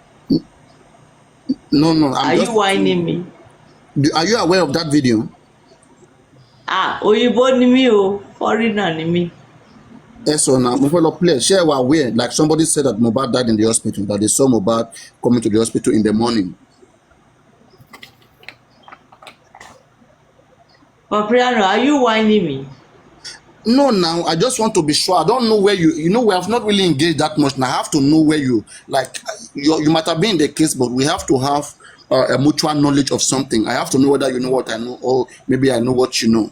No, no, I'm Are you just. whining me? Are you aware of that video? Ah, òyìnbó ni mí o, foreigner ni mí. Yes, so now, Mufelo play. Share were aware. Like somebody said that Mohbad died in the hospital, that they saw Mohbad coming to the hospital in the morning. Papriano, are you whining me? No, now I just want to be sure. I don't know where you know, we have not really engaged that much. Now I have to know where you might have been in the case, but we have to have a mutual knowledge of something. I have to know whether you know what I know, or maybe I know what you know.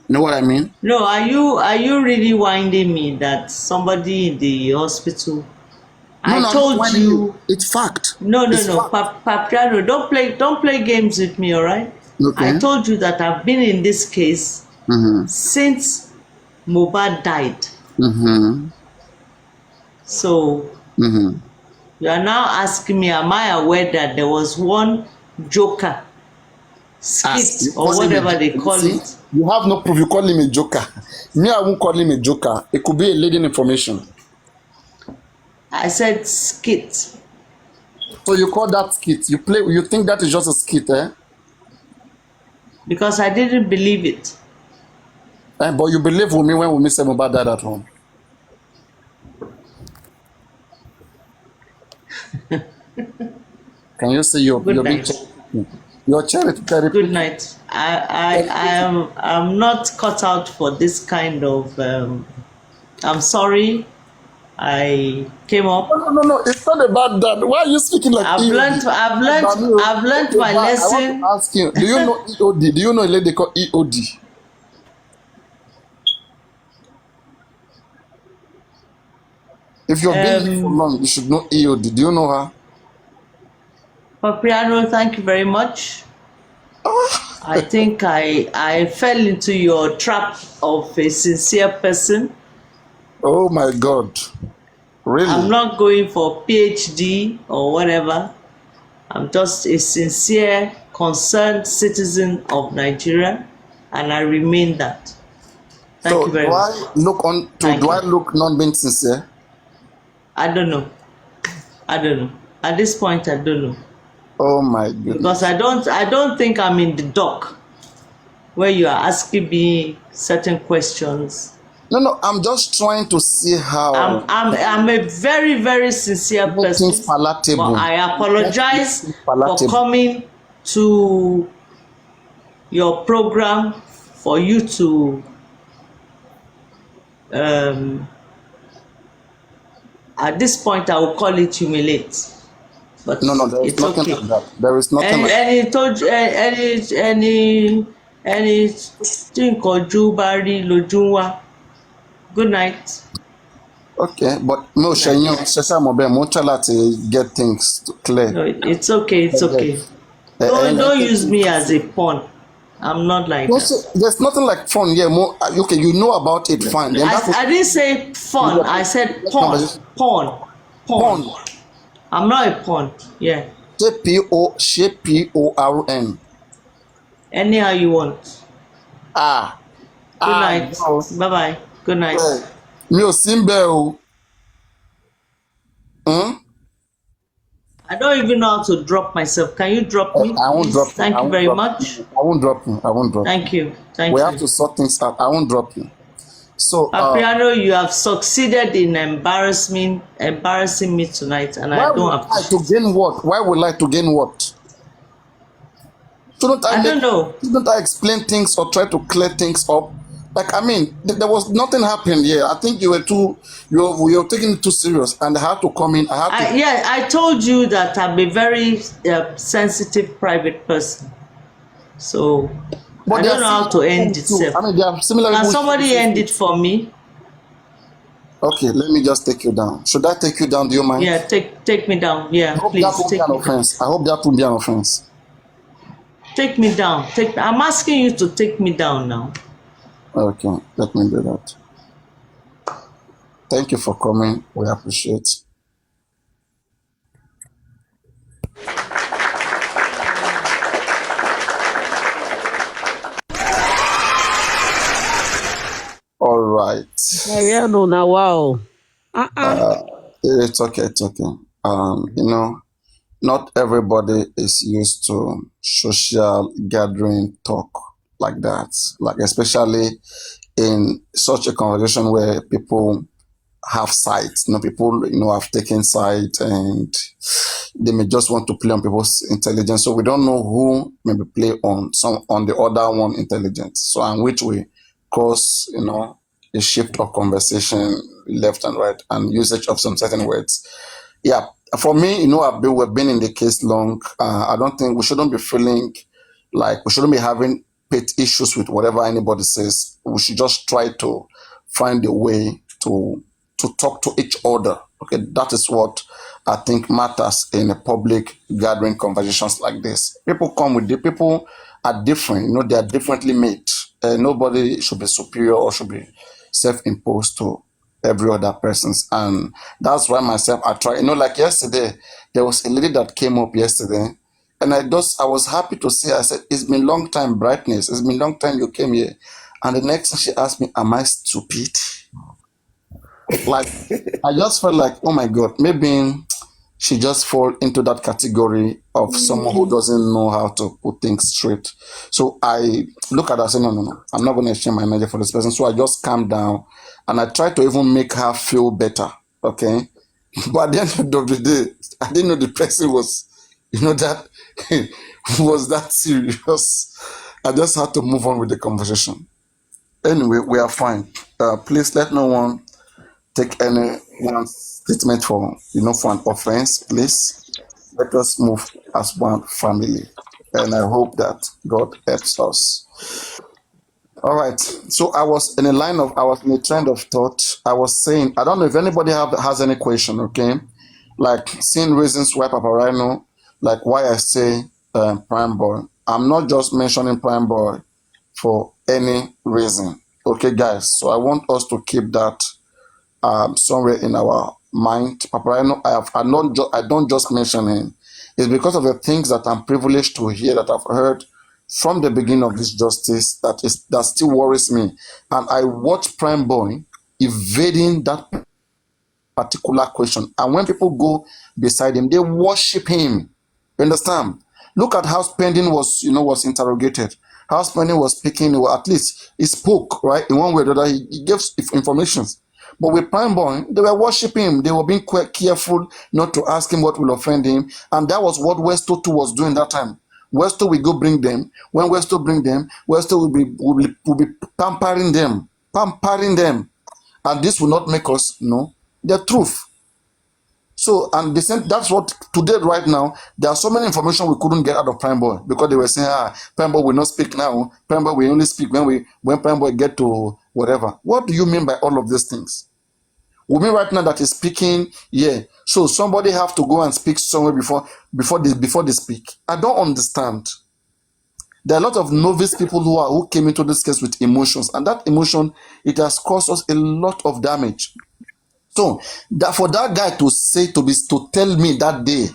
You know what I mean? No, are you really whining me that somebody in the hospital? No, I no, I'm not told whining you. you. It's fact. No, It's fact. Papriano, don't play games with me, all right? I Okay. told you that I've been in this case Mm-hmm. since Mohbad died. Mm-hmm. So Mm-hmm. you are now asking me, am I aware that there was one joker You skit or call him a whatever joker. they You call see, it? you have no proof. You call him a joker. Me, I won't call him a joker. It could be a leading information. I said skit. So you call that skit? You play? You think that is just a skit, eh? Because I didn't believe it. But you believe with me when we say Mohbad died at home. Can you see Good you're being night. cherry-picking? You're Good cherry-picking. night. I'm not cut out for this kind of. I'm sorry. I came No, up. no, no, no. It's not about that. Why are you speaking like EOD? I've learned Okay, my but I want to lesson. ask you, do you know EOD? Do you know a lady called EOD? If you've been here for Um, long, you should know EOD. Do you know her? Papriano, thank you very much. I think I fell into your trap of a sincere person. Oh my God. I'm Really? not going for PhD or whatever. I'm just a sincere, concerned citizen of Nigeria, and I remain that. Thank So you very much. do Thank I you. look non being sincere? I don't know. I don't know. At this point, I don't know. Oh my Because goodness. I don't think I'm in the dock where you are asking me certain questions. No, no, I'm just trying to see how I'm a very, very sincere make things person, but palatable. I Let's make apologize things for palatable. coming to your program for you to um, at this point I will call it humiliate, but No, no, there is it's nothing okay. like that. There is nothing like Any told you any tí nǹkan ojú bá rí lójú ń wá. Good night. okay, but no, Good night. Shenyo, Sesa Mobe, mo try to get things clear. No, it's okay. It's okay. Don't use me as a pawn. I'm not like No, that. so there's nothing like fun here. Okay, you know about it, fine. Then that I didn't say fun. I said pawn. conversation. Pawn. Porn. Pawn. I'm not a pawn. Yeah. Porn. Anyhow you want. Ah. Good Ah, night. girls. Bye bye. Good night. Well, mi ò sí ń bẹ̀ o. Hmm? I don't even know how to drop myself. Can you drop me, I won't please? drop you. Thank you very much. I won't drop you. I won't drop you. Thank you. Thank We you. have to sort things out. I won't drop you. So, Papriano, you have succeeded in embarrassing me tonight, and why I would don't I to appreciate. gain what? Why would I to gain what? I don't know. Shouldn't I explain things or try to clear things up? Like, I mean, there was nothing happened here. I think you were taking it too serious, and I had to come in. I told you that I'm a very sensitive, private person. So But I don't know how to end too. itself. I mean, there are similar. Can people- somebody end it for me? Okay, let me just take you down. Should I take you down? Do you mind? Yeah, take me down. Yeah, I hope please that won't be take an me down. offense. I hope that won't be an offense. Take me down. I'm asking you to take me down now. Okay, let me do that. Thank you for coming. We appreciate. right. Mariano, now wow. Uh-uh. It's okay. It's okay. Not everybody is used to social gathering talk like that. Like especially in such a conversation where people have sides. People, have taken sides and they may just want to play on people's intelligence. So we don't know who maybe play on the other one intelligence. So and which way cause, a shift of conversation left and right and usage of some certain words. Yeah, for me, we've been in the case long. I don't think we shouldn't be feeling like we shouldn't be having pet issues with whatever anybody says. We should just try to find a way to talk to each other. Okay, that is what I think matters in a public gathering conversations like this. People come with the people are different. They are differently made. Nobody should be superior or should be self-imposed to every other persons, and that's why myself I try. Like yesterday, there was a lady that came up yesterday, and I was happy to see her. I said, "It's been long time, brightness. It's been long time you came here." And the next thing she asked me, "Am I stupid?" Like I just felt like, oh my god, maybe she just fall into that category of someone who doesn't know how to put things straight. So I look at her and say, no, no, no, I'm not going to share my energy for this person. So I just calm down and I try to even make her feel better. Okay. But at the end of the day, I didn't know the person was, that was that serious. I just had to move on with the conversation. Anyway, we are fine. Please let no one take any one statement for an offense, please. Let us move as one family. And I hope that God helps us. All right. So I was in a trend of thought. I was saying, I don't know if anybody has any question, okay? Like seeing reasons why Paparino, like why I say Prime Boy. I'm not just mentioning Prime Boy for any reason. Okay, guys. So I want us to keep that somewhere in our mind. Paparaino, I don't just mention him. It's because of the things that I'm privileged to hear that I've heard from the beginning of this justice that still worries me. And I watch Prime Boy evading that particular question. And when people go beside him, they worship him. You understand? Look at how Spending was interrogated. How Spending was speaking, at least he spoke, right? In one way or the other, he gave information. But with Prime Boy, they were worshiping him. They were being quite careful not to ask him what will offend him. And that was what Westo too was doing that time. Westo will go bring them. When Westo bring them, Westo will be pampering them. Pampering them. And this will not make us know the truth. So, and that's what today, right now, there are so many information we couldn't get out of Prime Boy because they were saying, Prime Boy will not speak now. Prime Boy will only speak when Prime Boy get to whatever. What do you mean by all of these things? We mean right now that he's speaking, yeah. So somebody have to go and speak somewhere before they speak. I don't understand. There are a lot of novice people who came into this case with emotions, and that emotion, it has caused us a lot of damage. So that for that guy to tell me that day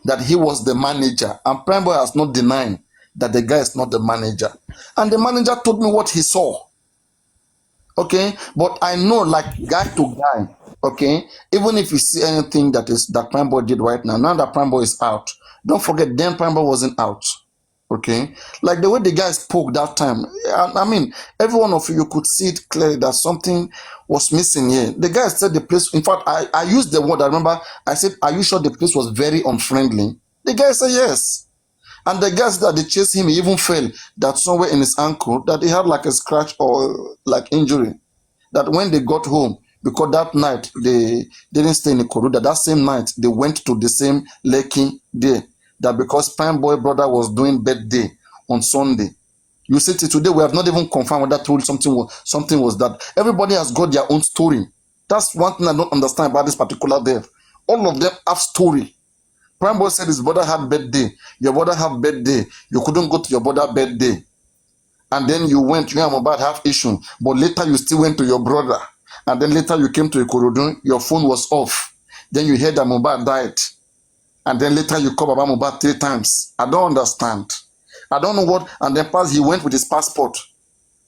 that he was the manager, and Prime Boy has not denied that the guy is not the manager, and the manager told me what he saw. Okay, but I know, like guy to guy, okay, even if you see anything that Prime Boy did right now that Prime Boy is out, don't forget then Prime Boy wasn't out. Okay, like the way the guy spoke that time, I mean, every one of you could see it clearly that something was missing here. The guy said the place, in fact, I used the word, I remember, I said, are you sure the place was very unfriendly? The guy said yes. And the guys that they chased him, he even fell that somewhere in his ankle, that he had like a scratch or like injury. That when they got home, because that night they didn't stay in the corridor, that same night they went to the same Lekki day. That because Prime Boy brother was doing birthday on Sunday. You see, today we have not even confirmed whether truly something was that. Everybody has got their own story. That's one thing I don't understand about this particular death. All of them have story. Prime Boy said his brother had birthday. Your brother have birthday. You couldn't go to your brother birthday. And then you and Mohbad have issue. But later you still went to your brother. And then later you came to Ikorodu. Your phone was off. Then you heard that Mohbad died. And then later you call Baba Mohbad 3 times. I don't understand. I don't know what. And then he went with his passport.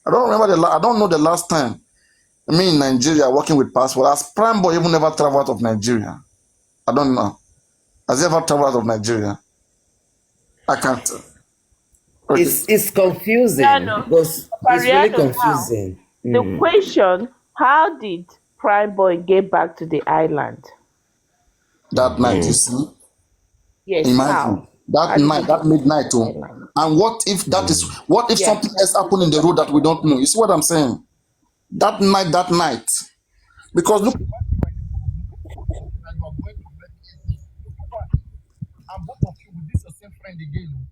I don't know the last time Me in Nigeria working with passport. Has Prime Boy even never traveled out of Nigeria? I don't know. Has he ever traveled out of Nigeria? I can't. Okay. It's confusing Riano, because it's really Papariano now. confusing. The question, how did Prime Boy get back to the island? That night, you see. Yes, Imagine how? that How did he night, get that to midnight, the oh. island? And what if that is what if Yeah, something else happened in the road that we don't know? You see what I'm saying? That night. Because look, and both of you with this your same friend again.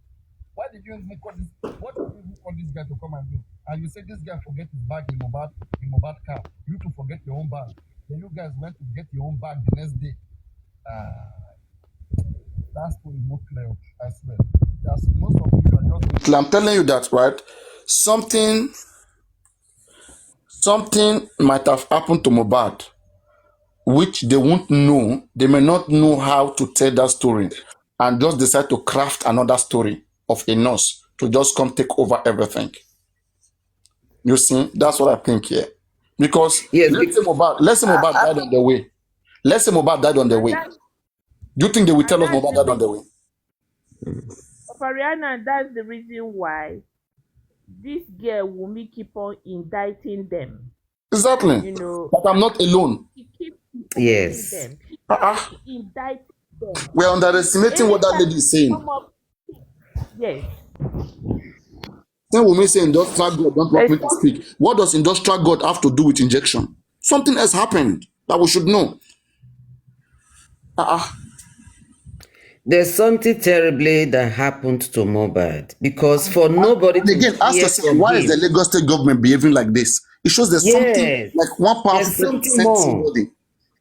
Why did you even call this? What did you even call this guy to come and do? And you said this guy forget his bag in Mohbad car. You to forget your own bag. Then you guys went to get your own bag the next day. That story is not clear. I swear. That's most of you are just. I'm telling you that, right? Something might have happened to Mohbad, which they won't know. They may not know how to tell that story, and just decide to craft another story of a nurse to just come take over everything. You see, that's what I think here. Because Yes, let's say Mohbad died on the way. Let's say Mohbad died on the way. Do you think they will tell us That's Mohbad the died on the way? Papariano, that's the reason why this girl Wumi keep on indicting them. Exactly. You know, But I'm not alone. she keeps yes. them. She Uh-uh. indict them. We're underestimating what that lady is saying. Yes. Then we may say industrial God don't want me to speak. What does industrial God have to do with injection? Something has happened that we should know. There's something terribly that happened to Mohbad because for nobody And to again, ask hear yourself, from why is the him. Lagos state government behaving like this? It shows there's something Yes, like one powerful there's person something sent more. somebody,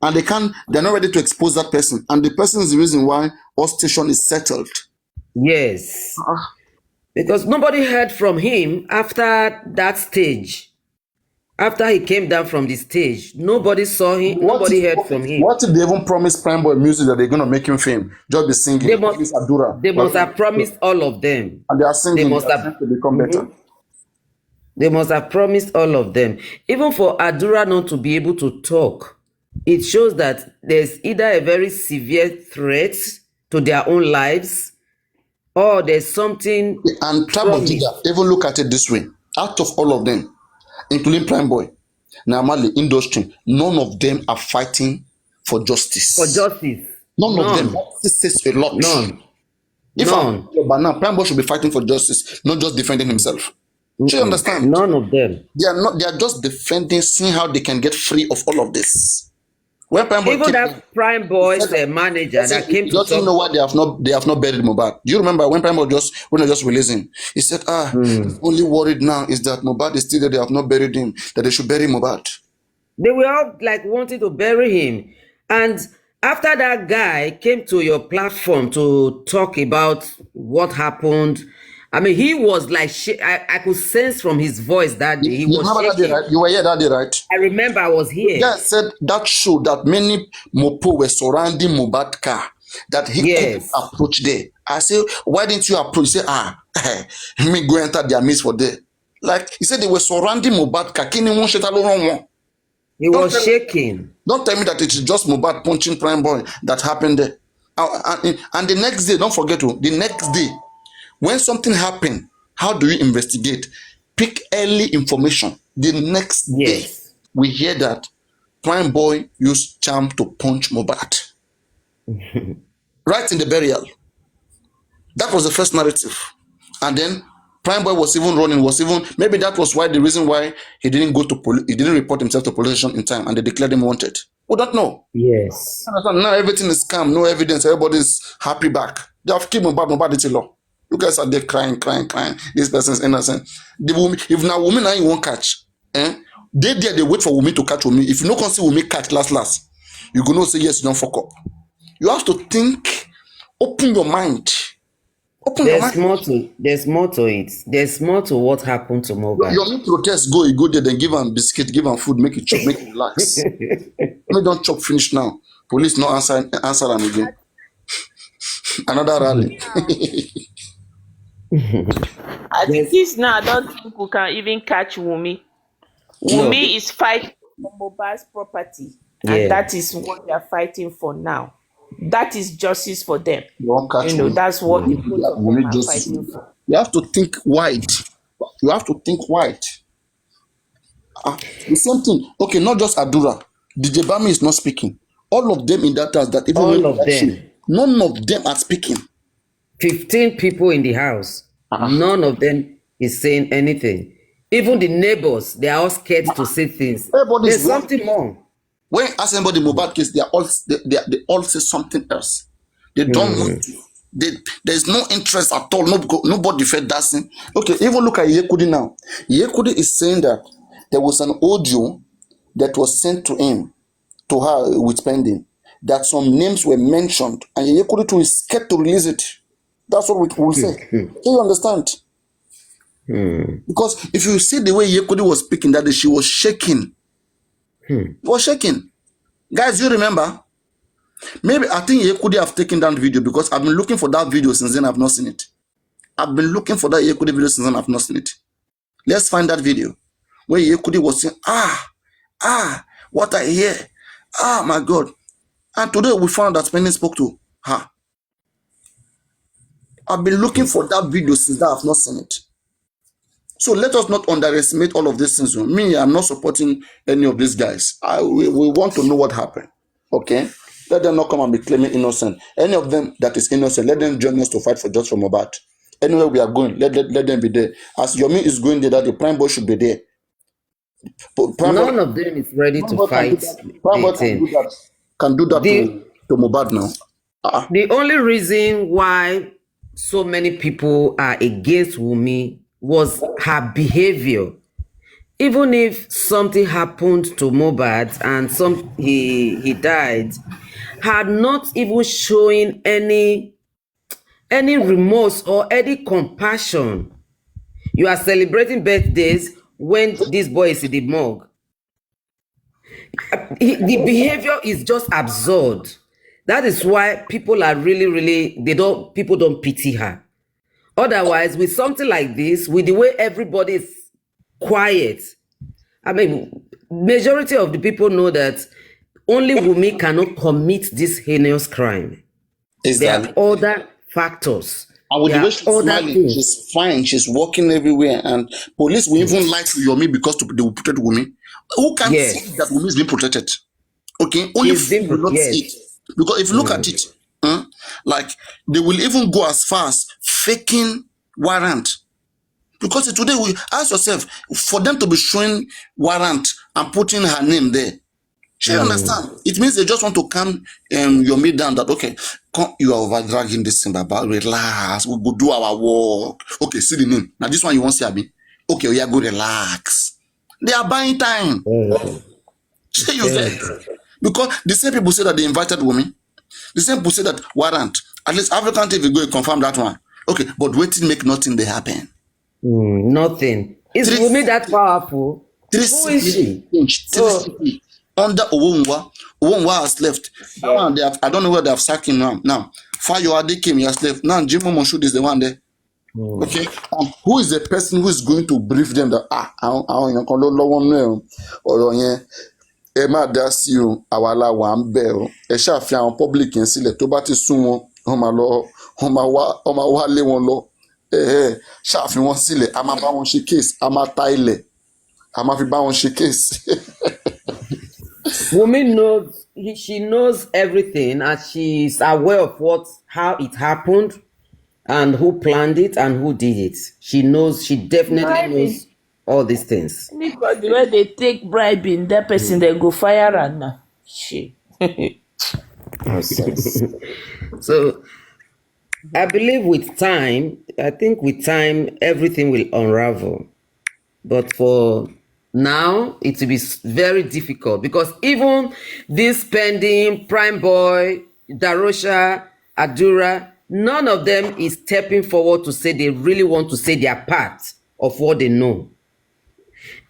and they're not ready to expose that person. And the person is the reason why all station is settled. Yes. Because nobody heard from him after that stage. After he came down from the stage, nobody saw him, nobody heard from him. What if they even promise Prime Boy music that they're gonna make him fame? Just be singing. They must have promised all of them. And they are singing. They must They are have trying to become better. They must have promised all of them. Even for Adura not to be able to talk, it shows that there's either a very severe threat to their own lives or there's something And promised. even look at it this way. Out of all of them, including Prime Boy, normally industry, none of them are fighting for justice. For justice. None of them. This says a lot. None. If None. but now Prime Boy should be fighting for justice, not just defending himself. Do you understand? None of them. They are just defending, seeing how they can get free of all of this. When Prime Boy Even that Prime Boy's manager that came to doesn't talk. know why they have not buried Mohbad. Do you remember when Prime Boy when they just releasing? He said, only worried now is that Mohbad is still there, they have not buried him, that they should bury Mohbad. They were all like wanting to bury him. And after that guy came to your platform to talk about what happened, I mean, he was like, I could sense from his voice that day. He You was remember shaking. that day, right? You were here that day, right? I remember I was here. Yeah, said that showed that many Mopo were surrounding Mohbad car, that he couldn't approach there. I said, why didn't you approach? He said, me go enter their midst for there. Like, he said they were surrounding Mohbad car. He was shaking. Don't tell me that it's just Mohbad punching Prime Boy that happened there. And the next day, don't forget, the next day, when something happened, how do you investigate? Pick early information. The next day, we hear that Prime Boy used charm to punch Mohbad. Right in the burial. That was the first narrative. And then Prime Boy was even running, maybe that was why the reason why he didn't go to he didn't report himself to police station in time and they declared him wanted. We don't know. Yes. Now everything is calm, no evidence, everybody's happy back. They have killed Mohbad, it's a law. You guys are there crying. This person's innocent. If now women now you won't catch, they wait for Wumi to catch Wumi. If you no can see Wumi catch last, you gonna say yes, you don't fuck up. You have to think, open your mind. There's more to it. There's more to what happened to Mohbad. Your mean protest you go there, then give him biscuit, give him food, make it chop, make it relax. No, don't chop finish now. Police no answer him again. Another rally. At this now, I don't think we can even catch Wumi. Wumi is fighting Mohbad's property, and Yeah. that is what they are fighting for now. That is justice for them. You won't catch me. That's what the both of We them need are justice. fighting for. You have to think wide. You have to think wide. The same thing. Okay, not just Adura. DJ Bami is not speaking. All of them in that house that even All went to of that shit, them. none of them are speaking. 15 people in the house. None of them is saying anything. Even the neighbors, they are all scared to say things. Everybody's There's running. something more. When ask anybody Mohbad case, they all say something else. They don't want to. There's no interest at all. Nobody fed that thing. Okay, even look at Yekudi now. Yekudi is saying that there was an audio that was sent to him, to her with pending, that some names were mentioned, and Yekudi too is scared to release it. That's what we will say. Do you understand? Because if you see the way Yekudi was speaking that day, she was shaking. Was shaking. Guys, you remember? Maybe I think Yekudi have taken down the video because I've been looking for that video since then. I've not seen it. I've been looking for that Yekudi video since then. I've not seen it. Let's find that video where Yekudi was saying, what I hear. My God. And today we found that Penny spoke to her. I've been looking for that video since that I've not seen it. So let us not underestimate all of these things. Me, I'm not supporting any of these guys. We want to know what happened. Okay? Let them not come and be claiming innocent. Any of them that is innocent, let them join us to fight for just for Mohbad. Anywhere we are going, let them be there. As Yomi is going there, that the prime boy should be there. None of them is ready to fight Prime boy the thing. can do that The, to Mohbad now. the only reason why so many people are against Wunmi was her behavior. Even if something happened to Mohbad and he died, had not even showing any remorse or any compassion. You are celebrating birthdays when this boy is in the morgue. The behavior is just absurd. That is why people are really people don't pity her. Otherwise, with something like this, with the way everybody is quiet, I mean, majority of the people know that only Wunmi cannot commit this heinous crime. Exactly. There are other factors. And with there the way are she's other smiling, things. she's fine, she's walking everywhere, and police will even lie to Yomi because they will protect Wunmi. Who can see that Wunmi is being protected? Okay, only few will not see it. Because if you look at it, like they will even go as far as faking warrant. Because today we ask yourself, for them to be showing warrant and putting her name there, you understand? It means they just want to calm Yomi down that, okay, come, you are over dragging this thing, Baba, relax, we go do our work. Okay, see the name. Now this one you want to see, Abi? Okay, we are go relax. They are buying time. See you there. Because the same people say that they invited women. The same people say that warrant. At least African TV go and confirm that one. Okay, but waiting make nothing they happen. Nothing. Is Wunmi that powerful? Who is she? Under Owonwa has left. That one I don't know where they have sacked him now. Now, Fayoade came, he has left. Now Jimo Moshood is the one there. Okay, who is the person who is going to brief them that ẹ má dá sí o àwa la wà ń bẹ̀ o ẹ ṣàfihàn àwọn public yẹn sílẹ̀ tó bá ti sún wọn wọ́n máa wá lé wọn lọ ṣàfihàn wọn sílẹ̀ a máa bá wọn ṣe case a máa ta ilẹ̀ a máa fi bá wọn ṣe case. Wunmi knows, she knows everything and she's aware of how it happened and who planned it and who did it. She knows, she definitely knows all these things. Anybody where they take bribe in that person, they go fire and now. Shit. So I believe with time, everything will unravel. But for now, it will be very difficult because even this pending Prime Boy, Darosha, Adura, none of them is stepping forward to say they really want to say their part of what they know.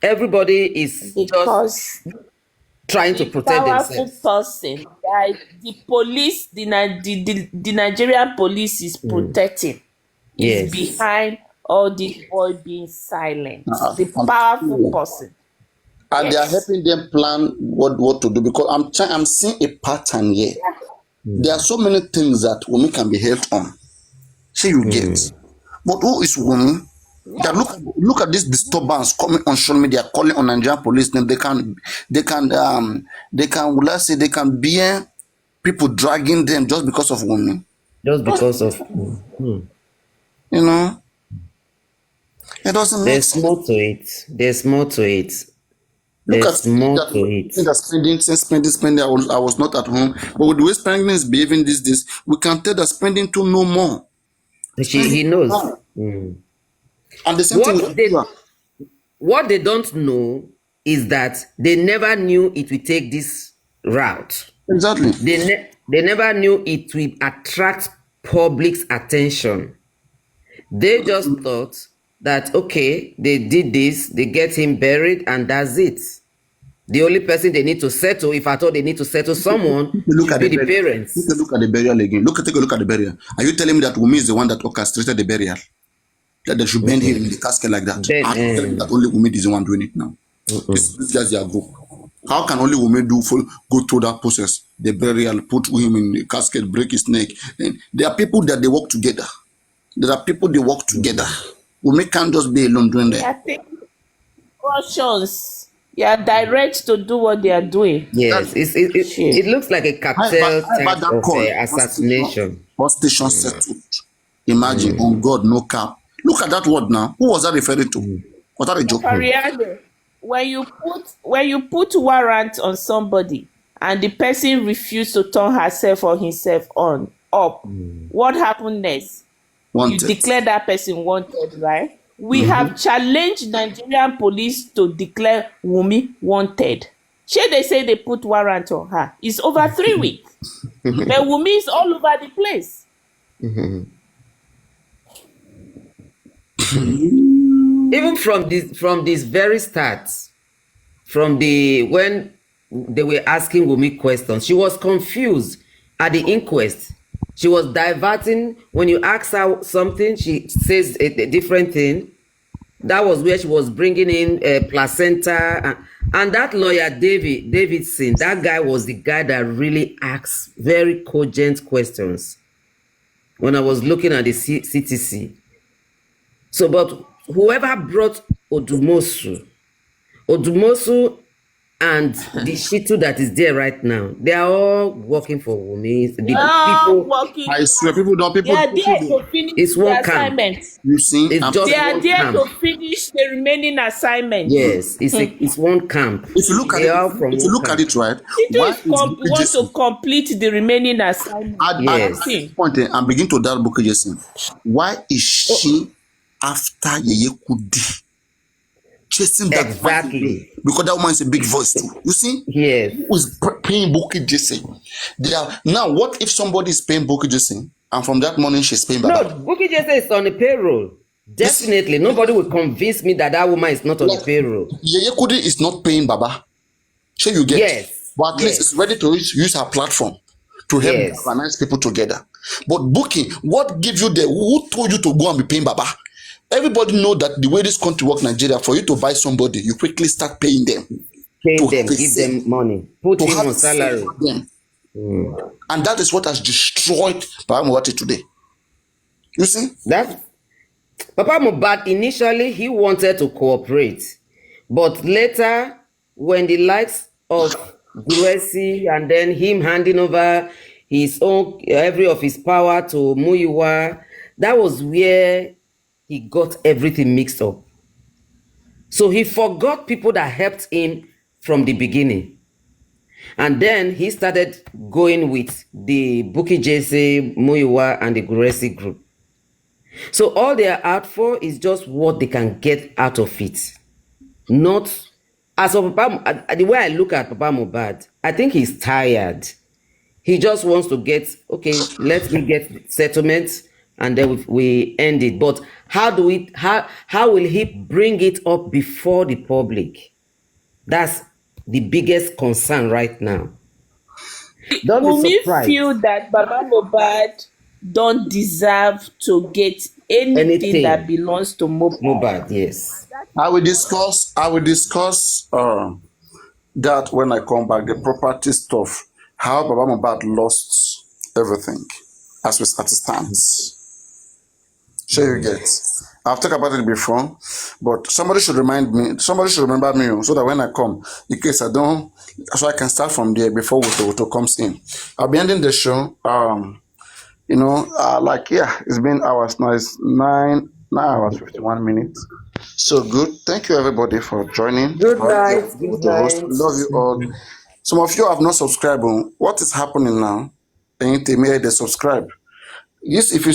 Everybody is just trying to protect themselves. Person that the police, the Nigerian police is protecting. Is behind all this boy being silent. The powerful person. and they are Yes. helping them plan what to do, because I'm seeing a pattern here. There are so many things that women can be helped on. See, you get. But who is woman? That look at this disturbance coming on social media, calling on Nigerian police. Then let's say they can bear people dragging them just because of women. Just because of You know, it doesn't make there's sense. more to it. There's more to it. Look at There's more to it. spending. I was not at home, but with the way spending is behaving this, we can tell that spending to no more. He knows. More. And the same thing with Nigeria. What they don't know is that they never knew it would take this route. Exactly. They never knew it will attract public's attention. They just thought that, okay, they did this, they get him buried, and that's it. The only person they need to settle, if at all they need to settle someone, should be the parents. Take a look at the burial again. Take a look at the burial. Are you telling me that Wumi is the one that orchestrated the burial? That they should bend him in the casket like that? I'm telling you that only Wumi is the one doing it now. This is just their group. How can only Wumi go through that process? The burial, put him in the casket, break his neck. And there are people that they work together. Wumi can't just be alone doing that. I think Russians. Yeah, direct to do what they are doing. Yes, it looks like a cartel type of assassination. Hostation settled. Imagine, on God, no cap. Look at that word now. Who was that referring to? Was that a joke? Paparaino. When you put warrant on somebody and the person refused to turn herself or himself up, what happened next? Wanted. You declare that person wanted, right? We have challenged Nigerian police to declare Wumi wanted. They say they put warrant on her. It's over 3 weeks. But Wumi is all over the place. Even from this very start, when they were asking Wumi questions, she was confused at the inquest. She was diverting. When you ask her something, she says a different thing. That was where she was bringing in placenta. And that lawyer, Davidson, that guy was the guy that really asked very cogent questions when I was looking at the CTC. So, but whoever brought Odumosu and the Shitu that is there right now, they are all working for Wumi. I swear, people don't. They are there to finish the assignment. You see, they are there to finish the remaining assignment. Yes, it's one camp. If you look at it, right, want to complete the remaining assignment. At this point, I'm beginning to doubt Bukky Jesse. Why is she after Yeye Kudi? Chasing that exactly because that woman is a big voice too. You see, yes, who's paying Bukky Jesse? Now, what if somebody is paying Bukky Jesse and from that morning she's paying Baba? No, Bukky Jesse is on the payroll. Definitely, nobody will convince me that woman is not on the payroll. Yeye Kudi is not paying Baba. So you get, yes, but at least it's ready to use her platform to help organize people together. But Bukky, what gives you who told you to go and be paying Baba? Everybody know that the way this country works, Nigeria, for you to buy somebody, you quickly start paying them. Give them money. Put him on salary. And that is what has destroyed Papa Mohbad today. You see? That Papa Mohbad, initially, he wanted to cooperate. But later, when the likes of Guresi and then him handing over every of his power to Muyiwa, that was where he got everything mixed up. So he forgot people that helped him from the beginning. And then he started going with the Bukky Jesse, Muyiwa, and the Guresi group. So all they are out for is just what they can get out of it. Not, as of Papa, the way I look at Papa Mohbad, I think he's tired. He just wants to get, okay, let me get settlements, and then we end it. But how will he bring it up before the public? That's the biggest concern right now. Don't be surprised. Feel that Baba Mohbad don't deserve to get anything that Anything. belongs to Mohbad. Mohbad, yes. I will discuss that when I come back, the property stuff, how Baba Mohbad lost everything as it stands. Sure, you get. I've talked about it before, but somebody should remind me. Somebody should remember me so that when I come, in case I don't, so I can start from there before Woto comes in. I'll be ending the show. It's been hours now. It's 9 hours 51 minutes. So good. Thank you everybody for joining. Good night. Give Good it a host. night. Love you all. Some of you have not subscribed. What is happening now? They subscribe. Yes, if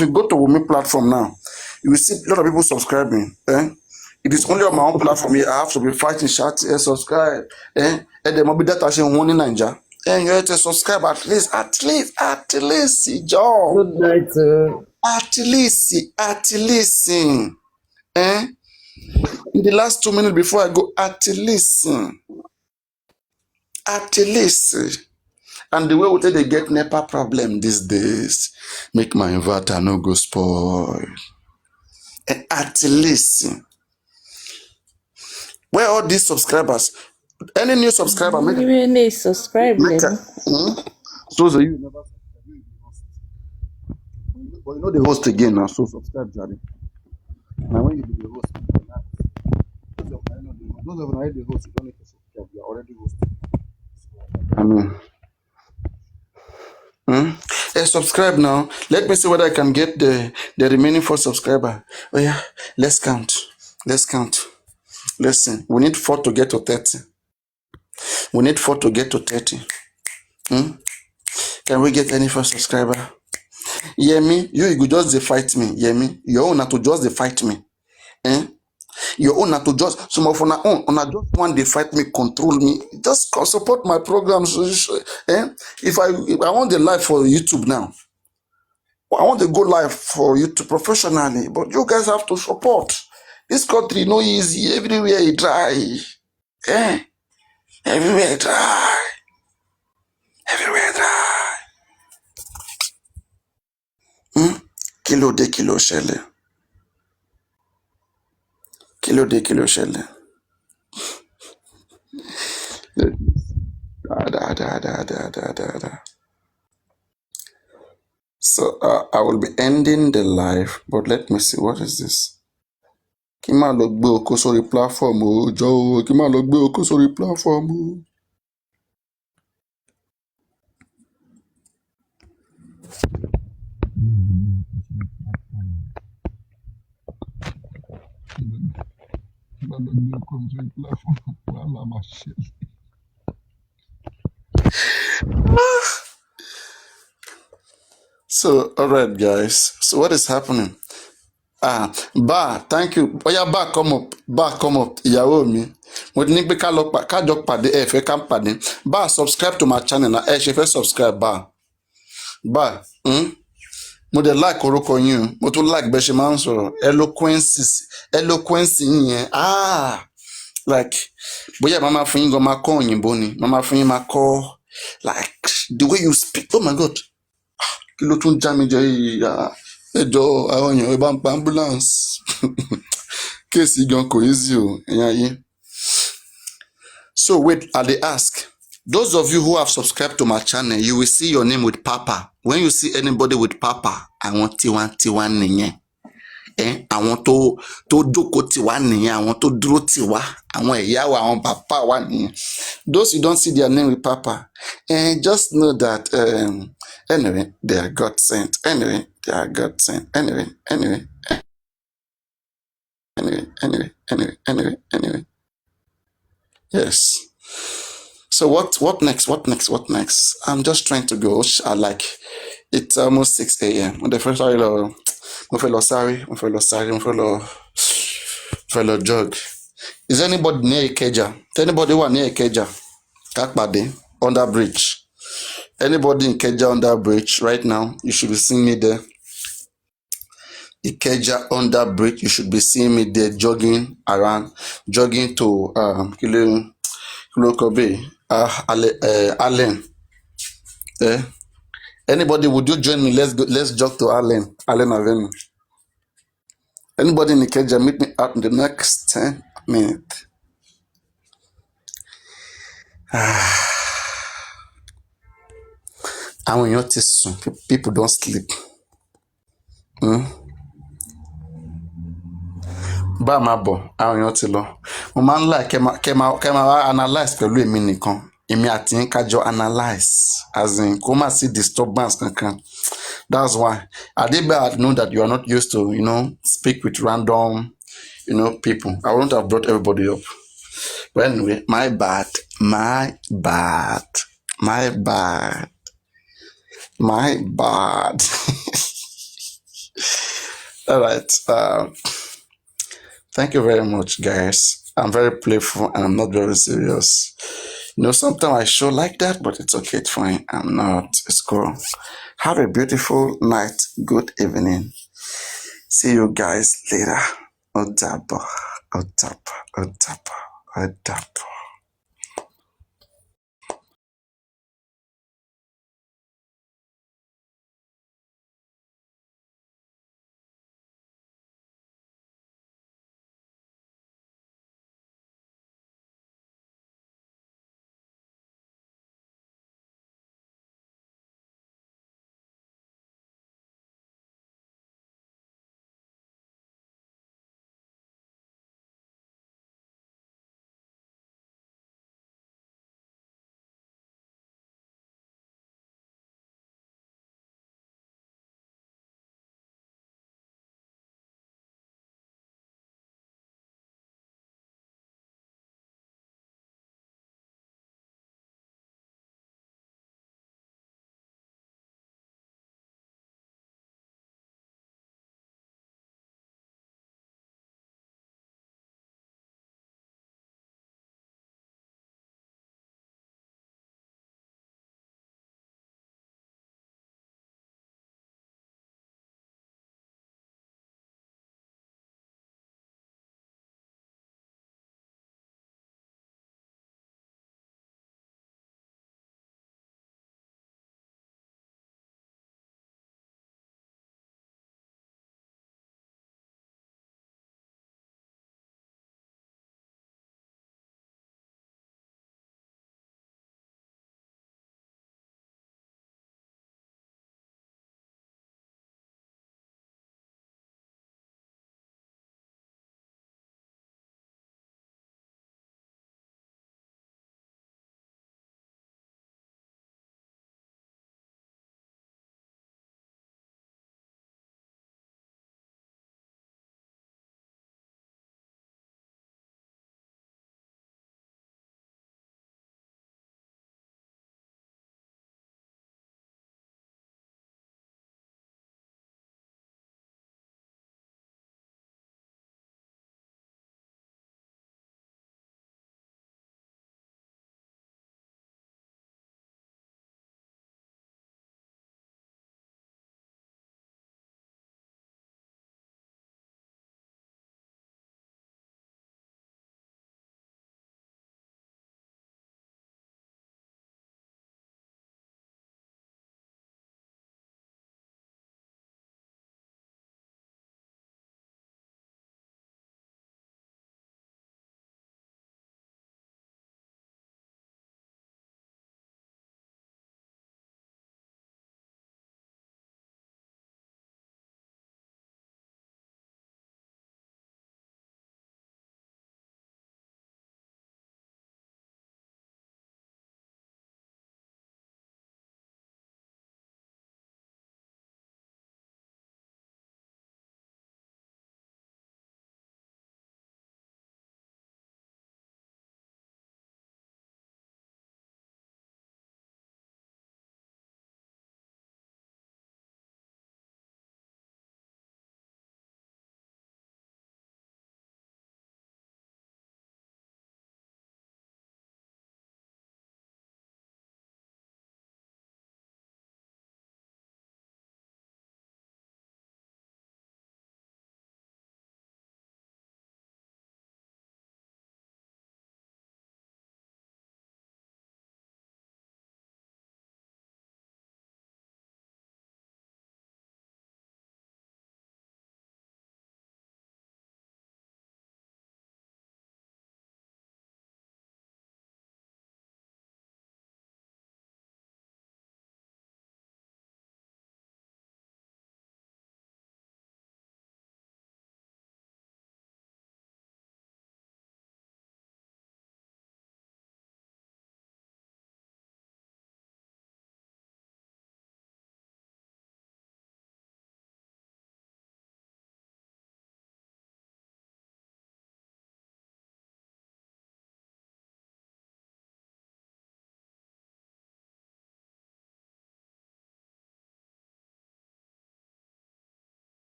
you go to Wumi platform now, you will see a lot of people subscribing. It is only on my own platform here. I have to be fighting, shouting, subscribe. And there might be that actually one in Nigeria. And you have to subscribe at least, Joe. Good night. At least. Eh? In the last 2 minutes before I go, at least. And the way we take they get NEPA problem these days, make my inverter no go spoil. At least. Where all these subscribers? Any new subscriber? Make Really subscribe, a, Lena. so you never subscribe. But you know the host again now, so subscribe, Jerry. Now when you be the host, those of you know the host, you don't need to subscribe. You are already hosting. I mean. Subscribe now. Let me see whether I can get the remaining 4 subscriber. Oh yeah, let's count. Listen, we need 4 to get to 30. Can we get any 4 subscriber? Hear me? You could just fight me. Hear me? Your own to just fight me. Your own to just some of on I just want they fight me, control me. Just support my programs. If I want the live for YouTube now. I want to go live for YouTube professionally, but you guys have to support. This country no easy. Everywhere it dry. Everywhere dry. Kilo de kilo shelle. Da. So I will be ending the live, but let me see, what is this? Kí má lọ gbé oko sórí platform o, jọ̀ọ́ kí má lọ gbé oko sórí platform o. So, all right, guys. So, what is happening? Thank you. Oh yeah, come up. Ìyàwó mi. Mo ní pé kájọ pàdé ẹ fẹ́ ká pàdé. Subscribe to my channel na ẹ ṣe fẹ́ subscribe mo dẹ̀ like orúkọ yín o. Mo tún like bẹ́ ṣe máa ń sọ̀rọ̀. Eloquence yẹn. Like bóyá màmá fún yín gan máa kọ́ òyìnbó ni. Màmá fún yín máa kọ́ like the way you speak. Oh my God. Kí ló tún já mi jẹ yìí? Ẹjọ́ àwọn èèyàn ẹ bá ń pa ambulance. Kéèsì gan kò easy o, ẹ̀yin ayé. So wait, I dey ask. Those of you who have subscribed to my channel, you will see your name with Papa. When you see anybody with Papa, àwọn tiwa nìyẹn. Àwọn tó jókòó tiwa nìyẹn, àwọn tó dúró tiwa, àwọn ìyá wa, àwọn bàbá wa nìyẹn. Those who don't see their name with Papa, just know that anyway, they are God sent. Anyway. Yes. So what next? I'm just trying to go. It's almost 6 a.m. Mo fẹ́ lọ jog. Is anybody near Ikeja? Anybody who are near Ikeja? Kakpade, under bridge. Anybody in Ikeja under bridge right now? You should be seeing me there. Ikeja under bridge. You should be seeing me there jogging to Kilokobe, Allen. Anybody, would you join me? Let's jog to Allen Avenue. Anybody in Ikeja, meet me out in the next 10 minutes. And when you notice, people don't sleep. Bá a máa bọ̀, àwọn èèyàn ti lọ. Mo máa ń like kẹ́ máa wá analyse pẹ̀lú èmi nìkan. Èmi àti yín kájọ analyse. As in, kó má sí disturbance kankan. That's why. Adebe, I know that you are not used to, speak with random, people. I wouldn't have brought everybody up. But anyway, my bad. My bad. My bad. My bad. All right. Thank you very much, guys. I'm very playful and I'm not very serious. Sometimes I show like that, but it's okay. It's fine. I'm not. It's cool. Have a beautiful night. Good evening. See you guys later. Odabo. Odabo. Odabo. Odabo.